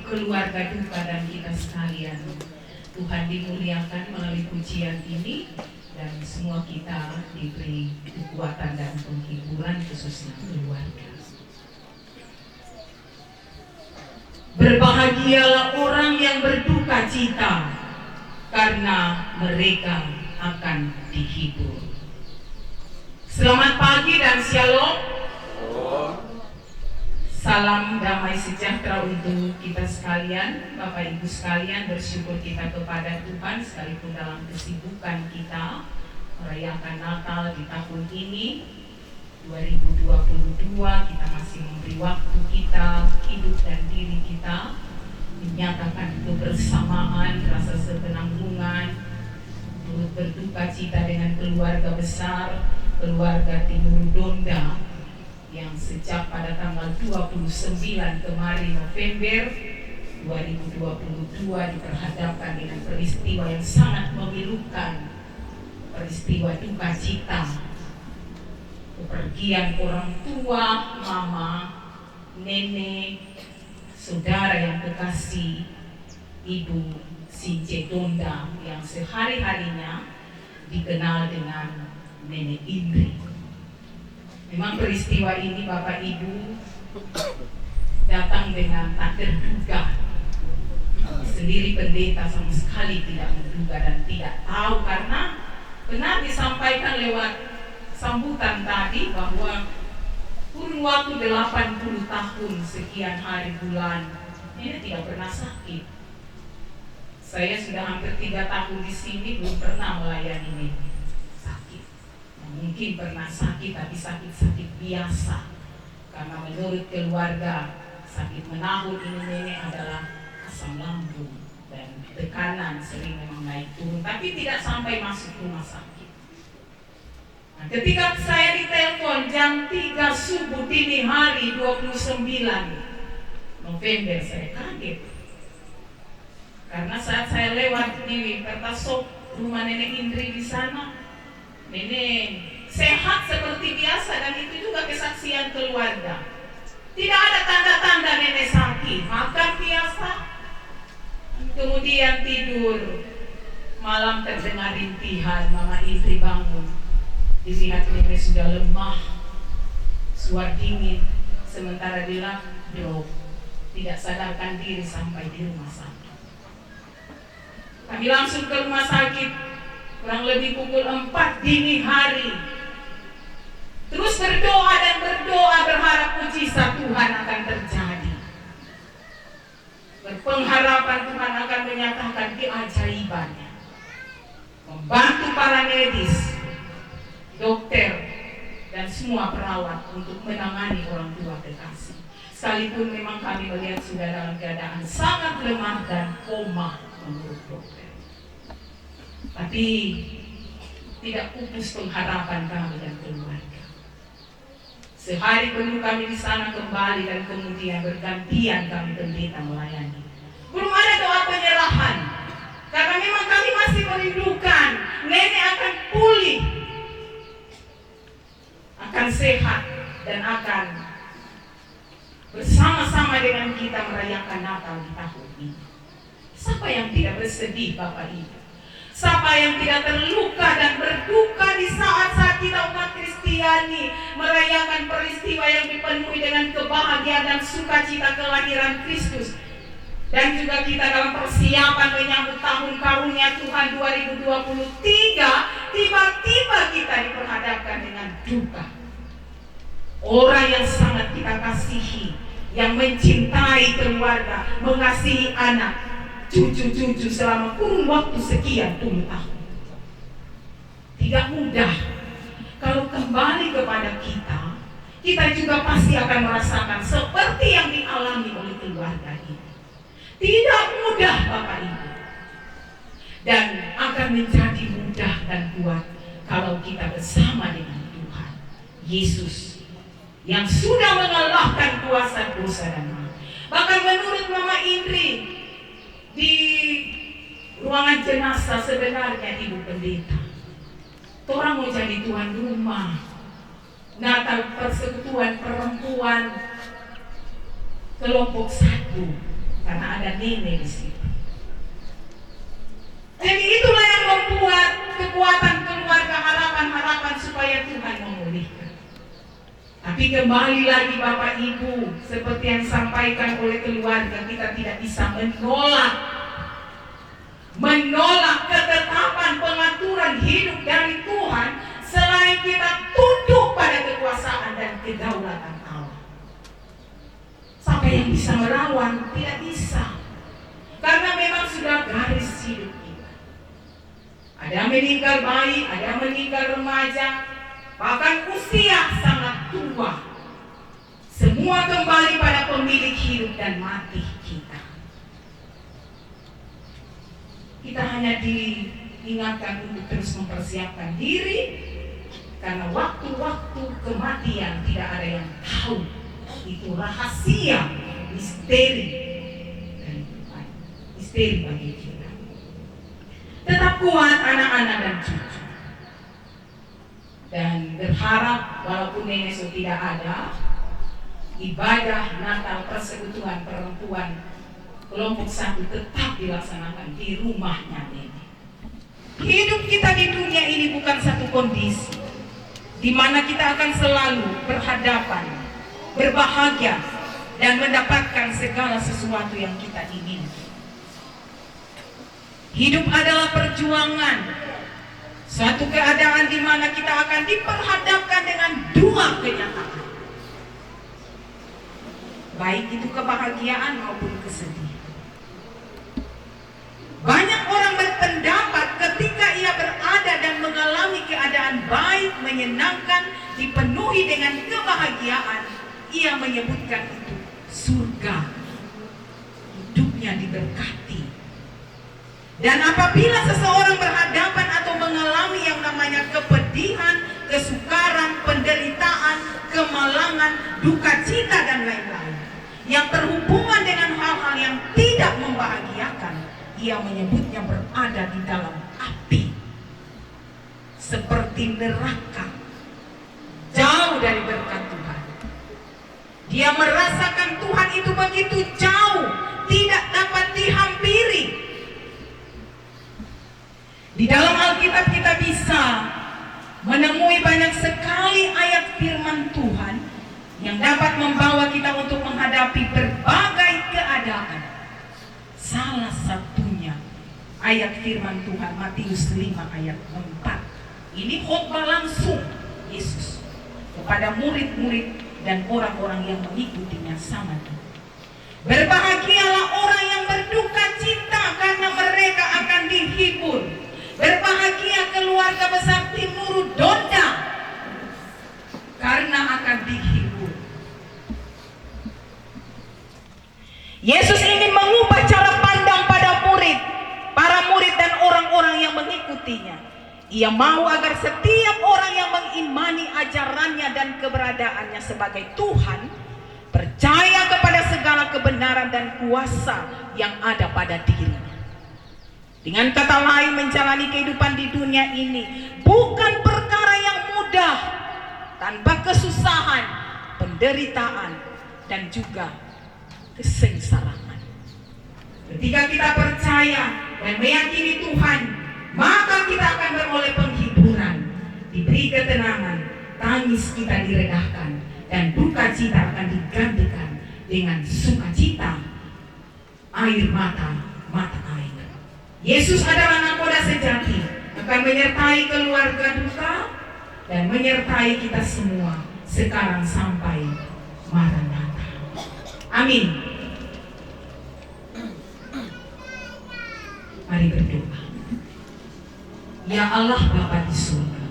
Speaker 2: keluarga duka dan kita sekalian. Tuhan dimuliakan melalui pujian ini, dan semua kita diberi kekuatan dan penghiburan khususnya keluarga. Berbahagialah orang yang berduka cita, karena mereka akan dihibur. Selamat pagi dan shalom. Salam damai sejahtera untuk kita sekalian. Bapak Ibu sekalian, bersyukur kita kepada Tuhan sekalipun dalam kesibukan kita merayakan Natal di tahun ini 2022, kita masih memberi waktu kita, hidup dan diri kita, menyatakan kebersamaan, rasa sepenanggungan, turut berduka cita dengan keluarga besar, keluarga Tinuru Donda, yang sejak pada tanggal 29 kemarin November 2022 diperhadapkan dengan peristiwa yang sangat memilukan, peristiwa duka cita, kepergian orang tua, mama, nenek, saudara yang kekasih, Ibu Since Donda yang sehari-harinya dikenal dengan Nenek Indri. Memang peristiwa ini Bapak Ibu datang dengan tak terduga. Sendiri pendeta sama sekali tidak menduga dan tidak tahu, karena benar disampaikan lewat sambutan tadi bahwa kurun waktu 80 tahun sekian hari bulan ini tidak pernah sakit. Saya sudah hampir 3 tahun di sini, belum pernah melayani nenek sakit. Mungkin pernah sakit, tapi sakit-sakit biasa. Karena menurut keluarga, sakit menahun ini nenek adalah asam lambung dan tekanan sering memang naik turun, tapi tidak sampai masuk rumah sakit. Nah, ketika saya ditelepon jam 3 subuh dini hari 29 November, saya kaget. Karena saat saya lewat di Kertasop, rumah Nenek Indri di sana, nenek sehat seperti biasa, dan itu juga kesaksian keluarga. Tidak ada tanda-tanda nenek sakit, makan biasa. Kemudian tidur, malam terdengar rintihan, Mama Indri bangun. Dilihat nenek sudah lemah, suar dingin, sementara di lap drop, tidak sadarkan diri sampai di rumah sakit. Kami langsung ke rumah sakit, kurang lebih pukul 4 dini hari. Terus berdoa dan berdoa, berharap mujizat Tuhan akan terjadi. Berpengharapan Tuhan akan menyatakan keajaibannya, membantu para medis, dokter, dan semua perawat untuk menangani orang tua kekasih. Sekalipun memang kami melihat sudah dalam keadaan sangat lemah dan koma menurut dokter, tapi tidak pupus pengharapan kami dan keluarga. Sehari penuh kami di sana kembali, dan kemudian bergantian kami pendeta melayani. Belum ada doa penyerahan, karena memang kami masih merindukan nenek akan pulih, akan sehat, dan akan bersama-sama dengan kita merayakan Natal di tahun ini. Siapa yang tidak bersedih, Bapak Ibu? Siapa yang tidak terluka dan berduka di saat-saat kita umat Kristiani merayakan peristiwa yang dipenuhi dengan kebahagiaan dan sukacita kelahiran Kristus? Dan juga kita dalam persiapan menyambut tahun karunia Tuhan 2023, tiba-tiba kita diperhadapkan dengan duka. Orang yang sangat kita kasihi, yang mencintai keluarga, mengasihi anak, cucu-cucu selama kurun waktu sekian puluh tahun. Tidak mudah. Kalau kembali kepada kita juga pasti akan merasakan seperti yang dialami oleh keluarga ini. Tidak mudah, Bapak Ibu. Dan akan menjadi mudah dan kuat kalau kita bersama dengan Tuhan Yesus yang sudah mengalahkan kuasa dosa dan maut. Bahkan menurut Mama Indri, di ruangan jenazah sebenarnya Ibu Pendeta, orang mau jadi tuan rumah Natal persekutuan perempuan kelompok 1,
Speaker 5: karena ada nenek di situ. Jadi itulah yang membuat kekuatan keluarga harapan supaya Tuhan memulihkan. Tapi kembali lagi Bapak Ibu, seperti yang disampaikan oleh keluarga, kita tidak bisa menolak ketetapan pengaturan hidup dari Tuhan selain kita tunduk pada kekuasaan dan kedaulatan Allah. Siapa yang bisa melawan? Tidak bisa. Karena memang sudah garis hidup kita. Ada yang meninggal bayi, ada yang meninggal remaja, bahkan usia sangat tua. Semua kembali pada pemilik hidup dan mati kita. Kita hanya diingatkan untuk terus mempersiapkan diri, karena waktu-waktu kematian tidak ada yang tahu. Itu rahasia, misteri dari Tuhan, misteri bagi kita. Tetap kuat anak-anak dan cucu, dan berharap walaupun nenek sudah tidak ada, ibadah Natal Persekutuan Perempuan kelompok 1 tetap dilaksanakan di rumahnya nenek. Hidup kita di dunia ini bukan satu kondisi di mana kita akan selalu berhadapan, berbahagia, dan mendapatkan segala sesuatu yang kita inginkan. Hidup adalah perjuangan, suatu keadaan di mana kita akan diperhadapkan dengan dua kenyataan, baik itu kebahagiaan maupun kesedihan. Banyak orang berpendapat ketika ia berada dan mengalami keadaan baik, menyenangkan, dipenuhi dengan kebahagiaan, ia menyebutkan itu surga. Hidupnya diberkati. Dan apabila seseorang berhadapan atau mengalami yang namanya kepedihan, kesukaran, penderitaan, kemalangan, duka cita, dan lain-lain yang berhubungan dengan hal-hal yang tidak membahagiakan, ia menyebutnya berada di dalam api, seperti neraka, jauh dari berkat Tuhan. Dia merasakan Tuhan itu begitu jauh, tidak dapat dihampiri. Di dalam Alkitab kita bisa menemui banyak sekali ayat firman Tuhan yang dapat membawa kita untuk menghadapi berbagai keadaan. Salah satunya ayat firman Tuhan Matius 5 ayat 4. Ini khotbah langsung Yesus kepada murid-murid dan orang-orang yang mengikutinya sama Tuhan. Berbahagialah orang yang berduka cita karena mereka akan dihibur. Berbahagia keluarga besar Tinuru Donda karena akan dihibur. Yesus ingin mengubah cara pandang pada para murid dan orang-orang yang mengikutinya. Ia mau agar setiap orang yang mengimani ajarannya dan keberadaannya sebagai Tuhan percaya kepada segala kebenaran dan kuasa yang ada pada dirinya. Dengan kata lain, menjalani kehidupan di dunia ini bukan perkara yang mudah, tanpa kesusahan, penderitaan, dan juga kesengsaraan. Ketika kita percaya dan meyakini Tuhan, maka kita akan beroleh penghiburan, diberi ketenangan, tangis kita diredahkan, dan duka cita akan digantikan dengan sukacita, air mata air. Yesus adalah nakoda sejati, akan menyertai keluarga duka dan menyertai kita semua sekarang sampai Maranatha. Amin. Mari berdoa. Ya Allah Bapa di surga,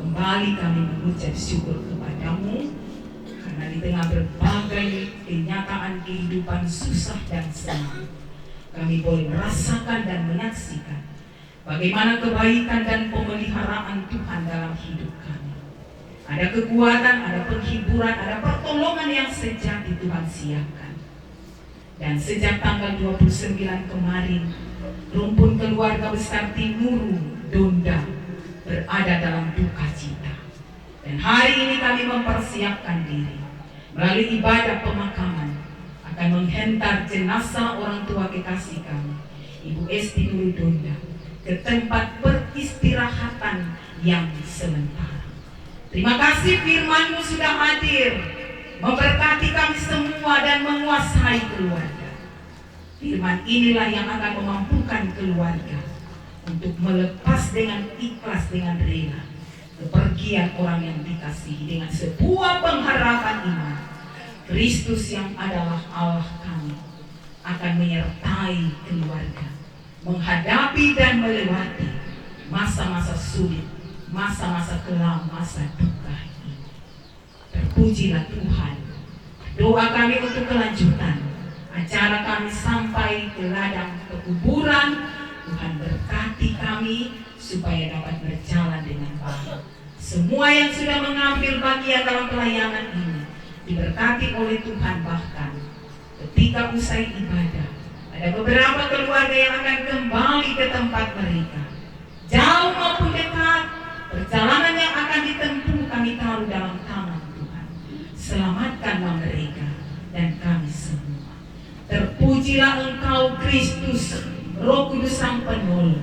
Speaker 5: kembali kami mengucap syukur kepadamu karena di tengah berbagai kenyataan kehidupan susah dan senang, kami boleh merasakan dan menyaksikan bagaimana kebaikan dan pemeliharaan Tuhan dalam hidup kami. Ada kekuatan, ada penghiburan, ada pertolongan yang sejati Tuhan siapkan. Dan sejak tanggal 29 kemarin, rumpun keluarga besar Tinuru Donda berada dalam duka cita. Dan hari ini kami mempersiapkan diri melalui ibadah pemakaman
Speaker 2: akan menghentar jenazah orang tua kekasih kami, Ibu Esti Nurudonda, ke tempat peristirahatan yang sementara. Terima kasih firman-Mu sudah hadir, memberkati kami semua dan menguasai keluarga. Firman inilah yang akan memampukan keluarga untuk melepas dengan ikhlas, dengan rela kepergian orang yang dikasihi dengan sebuah pengharapan iman. Kristus yang adalah Allah kami akan menyertai keluarga menghadapi dan melewati masa-masa sulit, masa-masa kelam, masa duka ini. Terpujilah Tuhan. Doa kami untuk kelanjutan acara kami sampai ke ladang pekuburan. Tuhan berkati kami supaya dapat berjalan dengan baik. Semua yang sudah mengambil bagian dalam pelayanan ini diberkati oleh Tuhan. Bahkan ketika usai ibadah, ada beberapa keluarga yang akan kembali ke tempat mereka, jauh maupun dekat. Perjalanan yang akan ditempuh kami taruh dalam tangan Tuhan. Selamatkanlah mereka dan kami semua. Terpujilah Engkau Kristus, Roh Kudus Sang Penolong.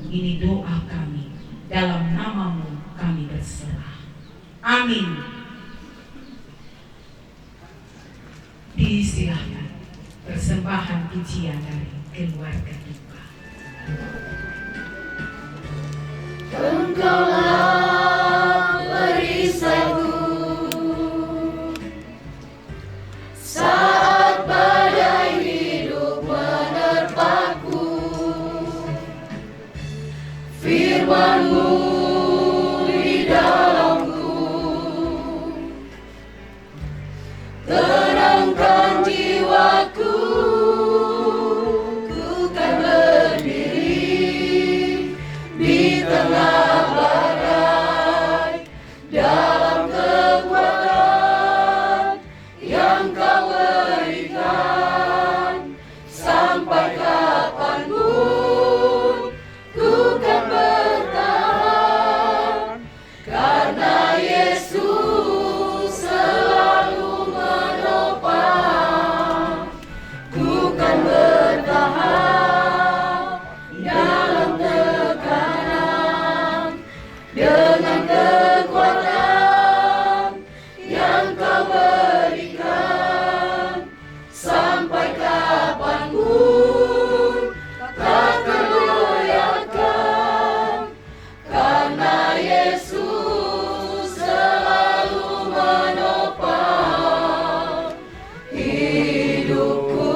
Speaker 2: Ini doa kami, dalam nama-Mu kami berserah. Amin. Disilahkan persembahan pujian dari keluarga duka.
Speaker 4: Engkaulah perisaiku saat badai hidup menerpaku. Firman-Mu di dalamku tenangkan jiwaku. Ku kan berdiri di tengah badai dalam kekuatan yang Kau berikan. Sampai kapanpun ku kan bertahan, karena Yesus selalu menopang. Ku kan bertahan dalam tekanan dengan kekuatan yang Kau berikan. Sampai kapanpun tak tergoyahkan, karena Yesus selalu menopang hidupku.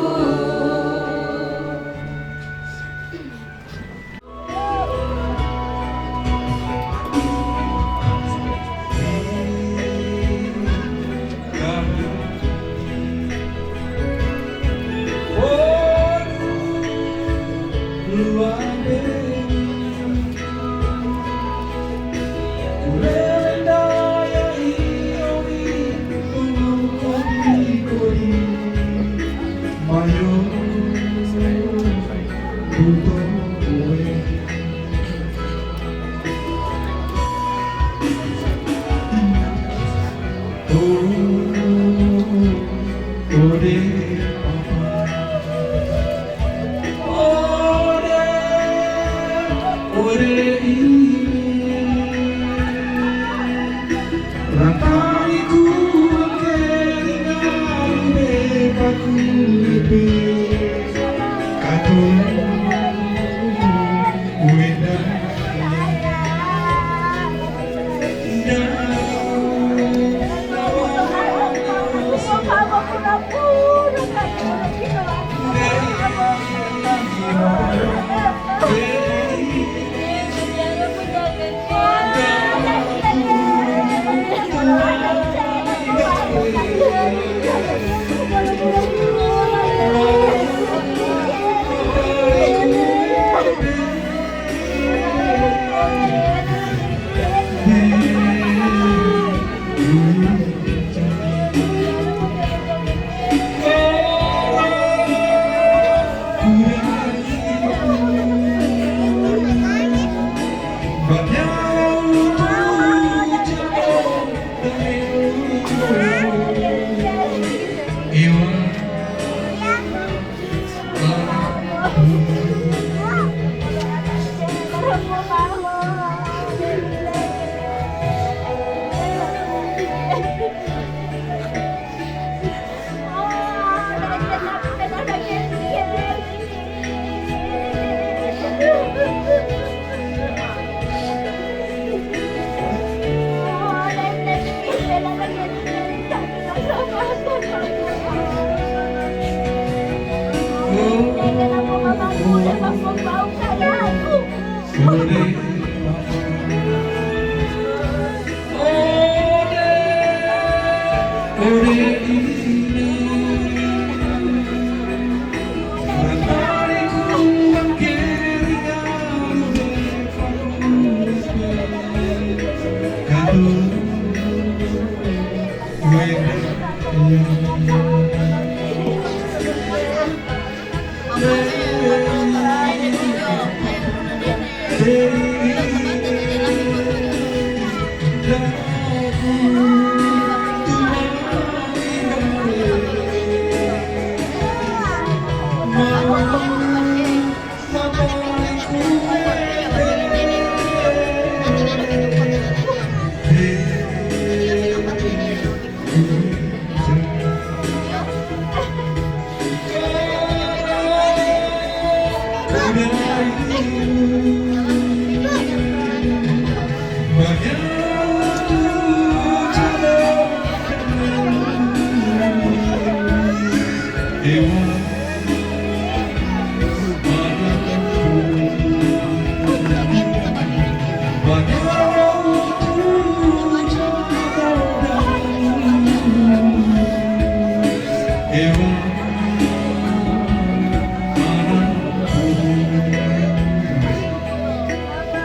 Speaker 1: Rantariku kelingan bepaku lebih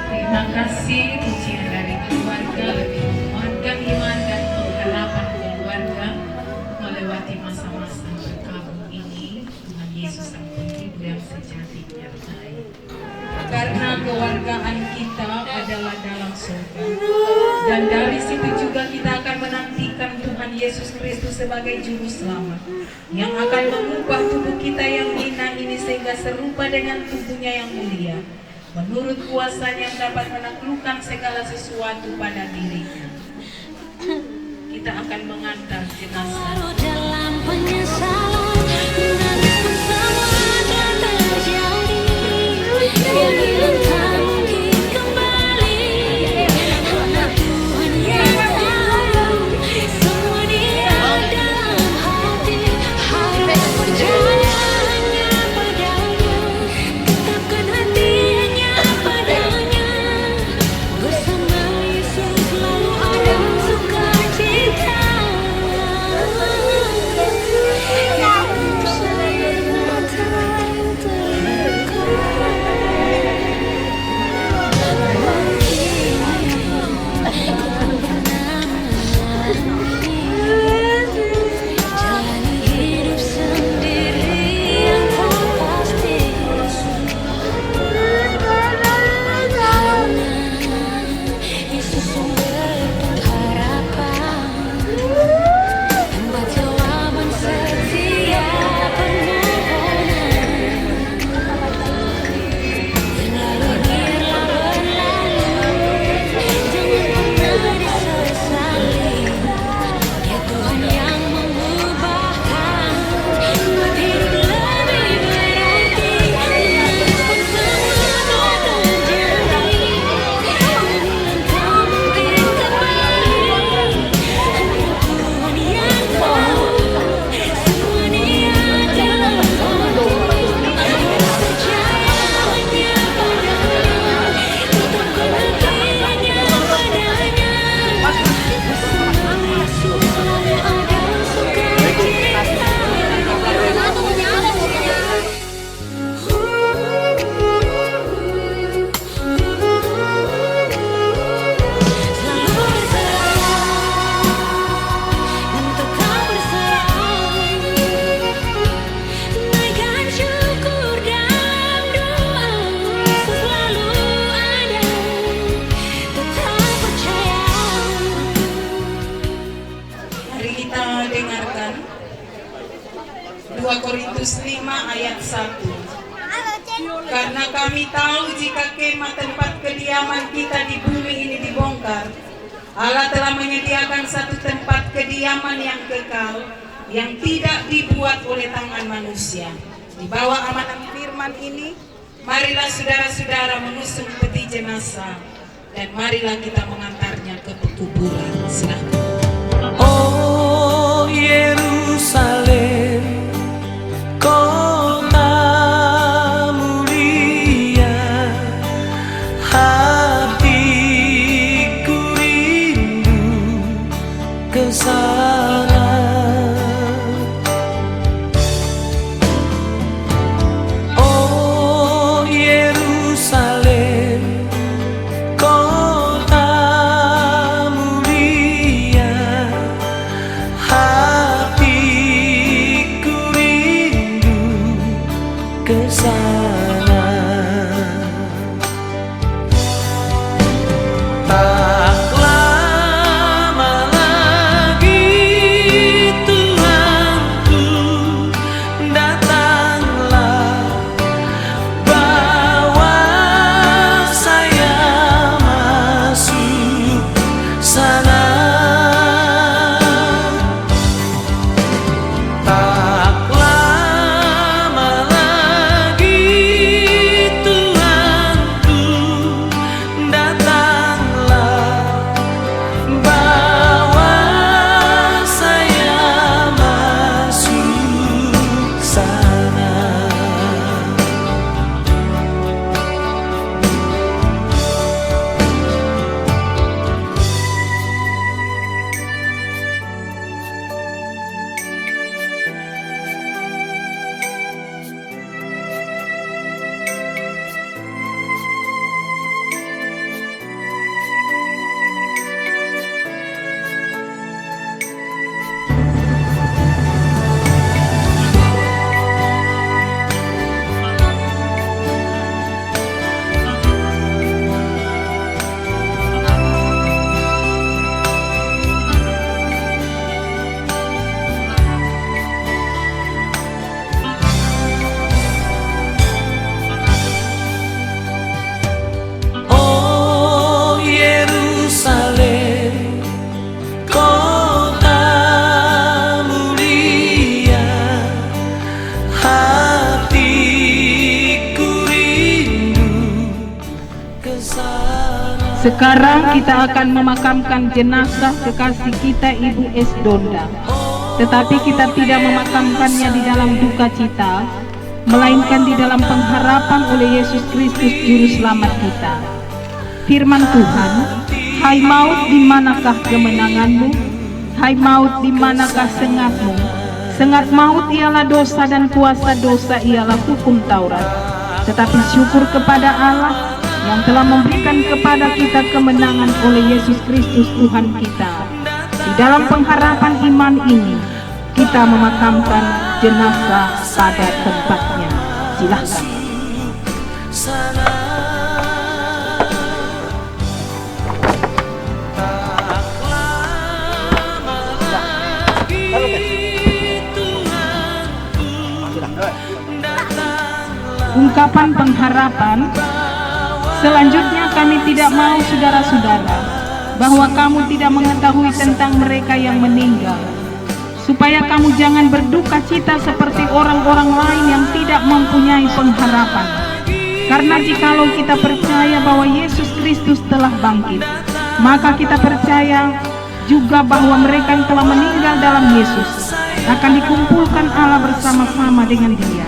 Speaker 2: Terima kasih pujian dari keluarga lebih menguatkan iman dan pengharapan keluarga melewati masa-masa berkabung ini. Tuhan Yesus Sang Penghibur yang sejati menyertai. Karena kewargaan kita adalah dalam surga, dan dari situ juga kita akan menantikan Tuhan Yesus Kristus sebagai Juru Selamat yang akan mengubah tubuh kita yang hina ini sehingga serupa dengan tubuhnya yang mulia, menurut kuasanya yang dapat menaklukkan segala sesuatu pada dirinya. Kita akan mengantar jenazah
Speaker 6: dalam penyesalan, menanggung semua yang terjadi, yang tak mungkin kembali. Hanya Tuhan yang tahu semua dia dalam hati. Harus percaya hanya padanya, tetapkan hati hanya padanya. Bersama Yesus selalu ada sukacita. Jalani hidup sendiri yang tak pasti. Yesus sumber pengharapan, tempat jawaban setiap permohonan. Yang lalu biarlah berlalu, jangan pernah disesali. Ya Tuhan yang mengubahkan, buat hidup lebih berarti. Menanggung semua telah terjadi, yang tak mungkin kembali. Hanya Tuhan yang tahu semua dia dalam hati. Harus percaya hanya padanya, tetapkan hati hanya padanya. Bersama Yesus selalu ada sukacita. Selalu berserah dan tetap berserah. Naikkan syukur dalam doa, selalu ada, tetap percaya.
Speaker 2: Mari kita dengarkan 2 Korintus 5 ayat 1.
Speaker 7: Karena kami tahu jika kemah tempat kediaman kita di bumi ini dibongkar, Allah telah menyediakan satu tempat kediaman yang kekal, yang tidak dibuat oleh tangan manusia. Di bawah amanat firman ini, marilah saudara-saudara mengusung peti jenazah, dan marilah kita mengantarnya ke pekuburan. Silakan.
Speaker 1: Oh Yerusalem, kota mulia, hatiku rindu ke sana. Oh Yerusalem, kota mulia, hatiku rindu ke sana. Tak lama lagi Tuhanku datanglah, bawa saya masuk sana. Tak lama lagi Tuhanku datanglah, bawa saya masuk sana. Oh Yerusalem, kota mulia, hatiku rindu ke sana.
Speaker 8: Sekarang kita akan memakamkan jenazah kekasih kita Ibu S. Donda. Tetapi kita tidak memakamkannya di dalam duka cita, melainkan di dalam pengharapan oleh Yesus Kristus Juru Selamat kita. Firman Tuhan, hai maut, di manakah kemenanganmu? Hai maut, di manakah sengatmu? Sengat maut ialah dosa, dan kuasa dosa ialah hukum Taurat. Tetapi syukur kepada Allah yang telah memberikan kepada kita kemenangan oleh Yesus Kristus Tuhan kita. Di dalam pengharapan iman ini, kita memakamkan jenazah pada tempatnya. Silahkan.
Speaker 1: Sana. Tak lama lagi Tuhanku datanglah.
Speaker 8: Ungkapan pengharapan. Selanjutnya kami tidak mau saudara-saudara bahwa kamu tidak mengetahui tentang mereka yang meninggal, supaya kamu jangan berduka cita seperti orang-orang lain yang tidak mempunyai pengharapan. Karena jikalau kita percaya bahwa Yesus Kristus telah bangkit, maka kita percaya juga bahwa mereka yang telah meninggal dalam Yesus akan dikumpulkan Allah bersama-sama dengan Dia.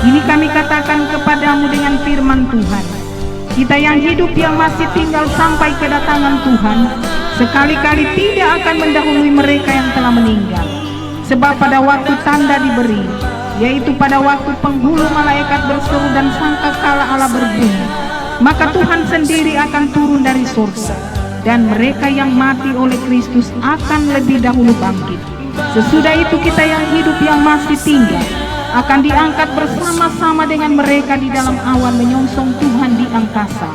Speaker 8: Ini kami katakan kepadamu dengan firman Tuhan. Kita yang hidup yang masih tinggal sampai kedatangan Tuhan, sekali-kali tidak akan mendahului mereka yang telah meninggal. Sebab pada waktu tanda diberi, yaitu pada waktu penghulu malaikat berseru dan sangkakala Allah berbunyi, maka Tuhan sendiri akan turun dari surga, dan mereka yang mati oleh Kristus akan lebih dahulu bangkit. Sesudah itu kita yang hidup yang masih tinggal akan diangkat bersama-sama dengan mereka di dalam awan menyongsong Tuhan di angkasa.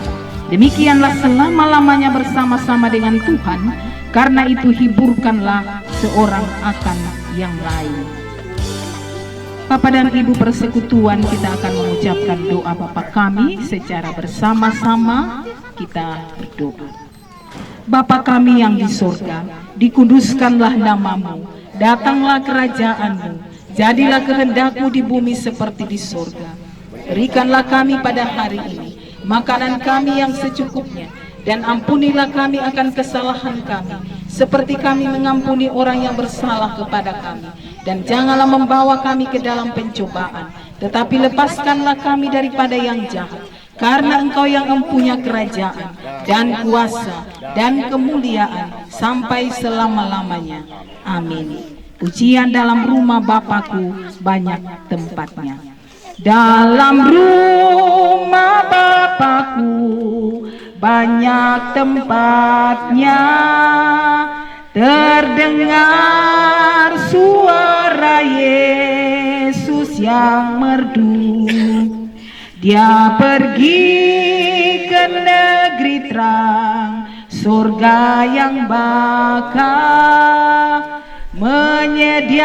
Speaker 8: Demikianlah selama-lamanya bersama-sama dengan Tuhan. Karena itu hiburkanlah seorang akan yang lain. Bapak dan Ibu persekutuan, kita akan mengucapkan doa Bapa kami secara bersama-sama. Kita berdoa. Bapa kami yang di surga, dikuduskanlah namamu, datanglah kerajaanmu, jadilah kehendak-Mu di bumi seperti di surga. Berikanlah kami pada hari ini makanan kami yang secukupnya, dan ampunilah kami akan kesalahan kami, seperti kami mengampuni orang yang bersalah kepada kami. Dan janganlah membawa kami ke dalam pencobaan, tetapi lepaskanlah kami daripada yang jahat. Karena Engkau yang mempunyai kerajaan dan kuasa dan kemuliaan sampai selama-lamanya. Amin. Pujian dalam rumah Bapakku banyak tempatnya. Dalam rumah Bapakku banyak tempatnya, terdengar suara Yesus yang merdu. Dia pergi ke negeri terang, surga yang bakal menyediakan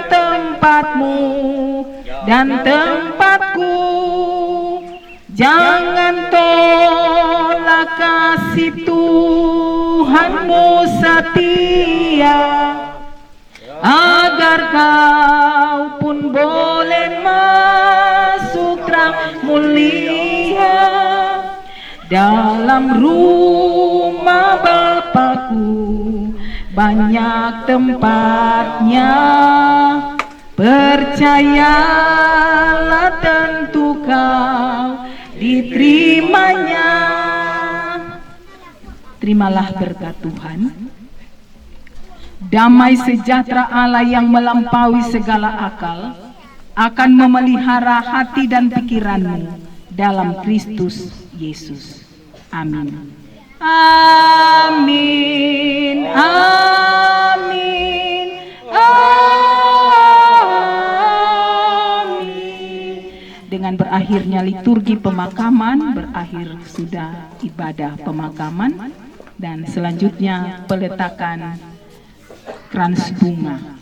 Speaker 8: tempatmu dan tempatku. Jangan tolak kasih Tuhanmu setia, agar kau pun boleh masuk terang mulia. Dalam rumah Bapakku banyak tempatnya, percayalah tentu kau diterimanya. Terimalah berkat Tuhan. Damai sejahtera Allah yang melampaui segala akal akan memelihara hati dan pikiranmu dalam Kristus Yesus. Amin. Amin. Amin. Amin. Dengan berakhirnya liturgi pemakaman, berakhir sudah ibadah pemakaman, dan selanjutnya peletakan krans bunga.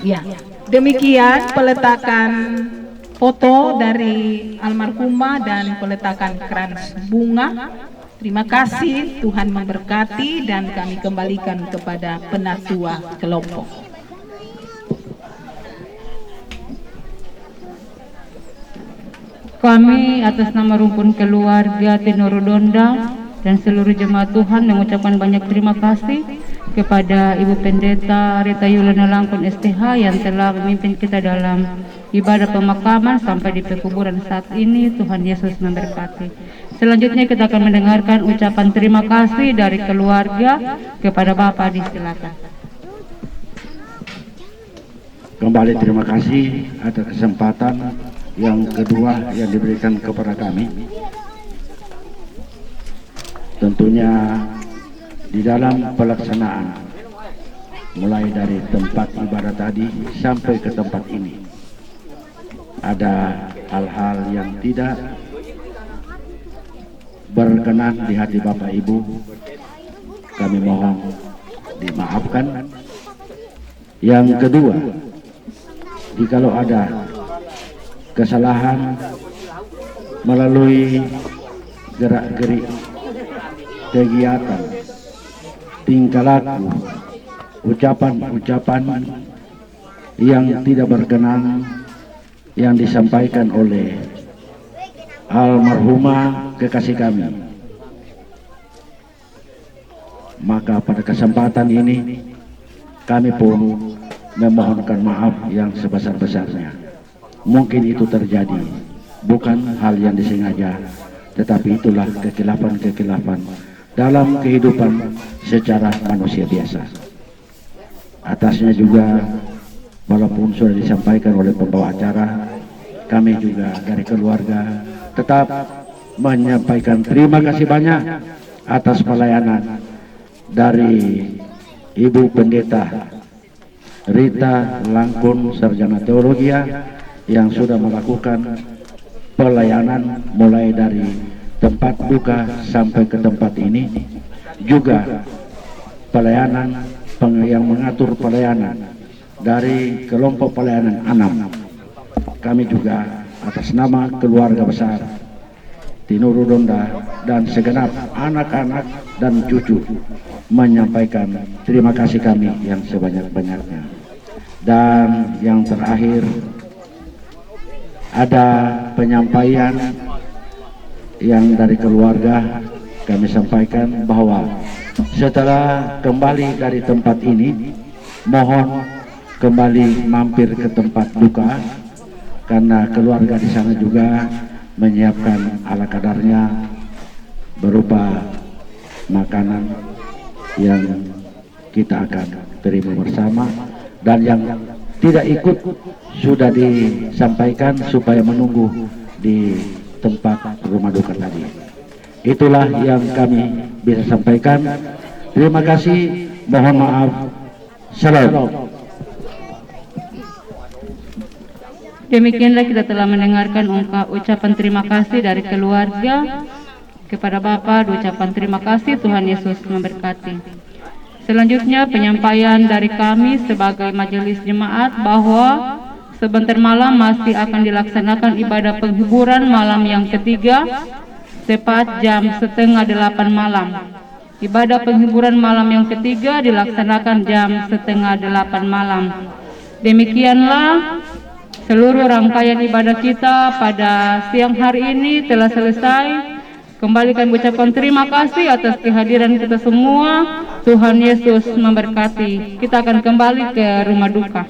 Speaker 8: Ya, demikian peletakan foto dari almarhumah dan peletakan krans bunga. Terima kasih, Tuhan memberkati, dan kami kembalikan kepada penatua kelompok.
Speaker 9: Kami atas nama rumpun keluarga Tenorodonda dan seluruh jemaat Tuhan mengucapkan banyak terima kasih kepada Ibu Pendeta Rita Yulana Langkun STH yang telah memimpin kita dalam ibadah pemakaman sampai di pekuburan saat ini. Tuhan Yesus memberkati. Selanjutnya kita akan mendengarkan ucapan terima kasih dari keluarga kepada Bapak. Disilakan.
Speaker 3: Kembali terima kasih atas kesempatan yang kedua yang diberikan kepada kami. Tentunya di dalam pelaksanaan mulai dari tempat ibadah tadi sampai ke tempat ini ada hal-hal yang tidak berkenan di hati Bapak Ibu. Kami mohon dimaafkan. Yang kedua, jikalau ada kesalahan melalui gerak-gerik, kegiatan, tingkah laku, ucapan-ucapan yang tidak berkenan yang disampaikan oleh almarhumah kekasih kami. Maka pada kesempatan ini kami pun memohonkan maaf yang sebesar-besarnya. Mungkin itu terjadi bukan hal yang disengaja, tetapi itulah kekilafan-kekilafan dalam kehidupan secara manusia biasa. Atasnya juga, walaupun sudah disampaikan oleh pembawa acara, kami juga dari keluarga tetap menyampaikan terima kasih banyak atas pelayanan dari Ibu Pendeta Rita Langkun, Sarjana Teologi, yang sudah melakukan pelayanan mulai dari tempat buka sampai ke tempat ini, juga pelayanan yang mengatur pelayanan dari kelompok pelayanan 6. Kami juga atas nama keluarga besar Tinuru Donda dan segenap anak-anak dan cucu menyampaikan terima kasih kami yang sebanyak-banyaknya. Dan yang terakhir, ada penyampaian yang dari keluarga kami sampaikan bahwa setelah kembali dari tempat ini, mohon kembali mampir ke tempat duka, karena keluarga di sana juga menyiapkan ala kadarnya berupa makanan yang kita akan terima bersama, dan yang tidak ikut sudah disampaikan supaya menunggu di tempat rumah duka tadi. Itulah yang kami bisa sampaikan. Terima kasih, mohon maaf. Salam.
Speaker 9: Demikianlah kita telah mendengarkan ucapan terima kasih dari keluarga kepada Bapak. Ucapan terima kasih, Tuhan Yesus memberkati. Selanjutnya penyampaian dari kami sebagai majelis jemaat bahwa sebentar malam masih akan dilaksanakan ibadah penghiburan malam yang ketiga tepat jam 7:30 malam. Ibadah penghiburan malam yang ketiga dilaksanakan jam 7:30 malam. Demikianlah seluruh rangkaian ibadah kita pada siang hari ini telah selesai. Kembalikan ucapan terima kasih atas kehadiran kita semua. Tuhan Yesus memberkati. Kita akan kembali ke rumah duka.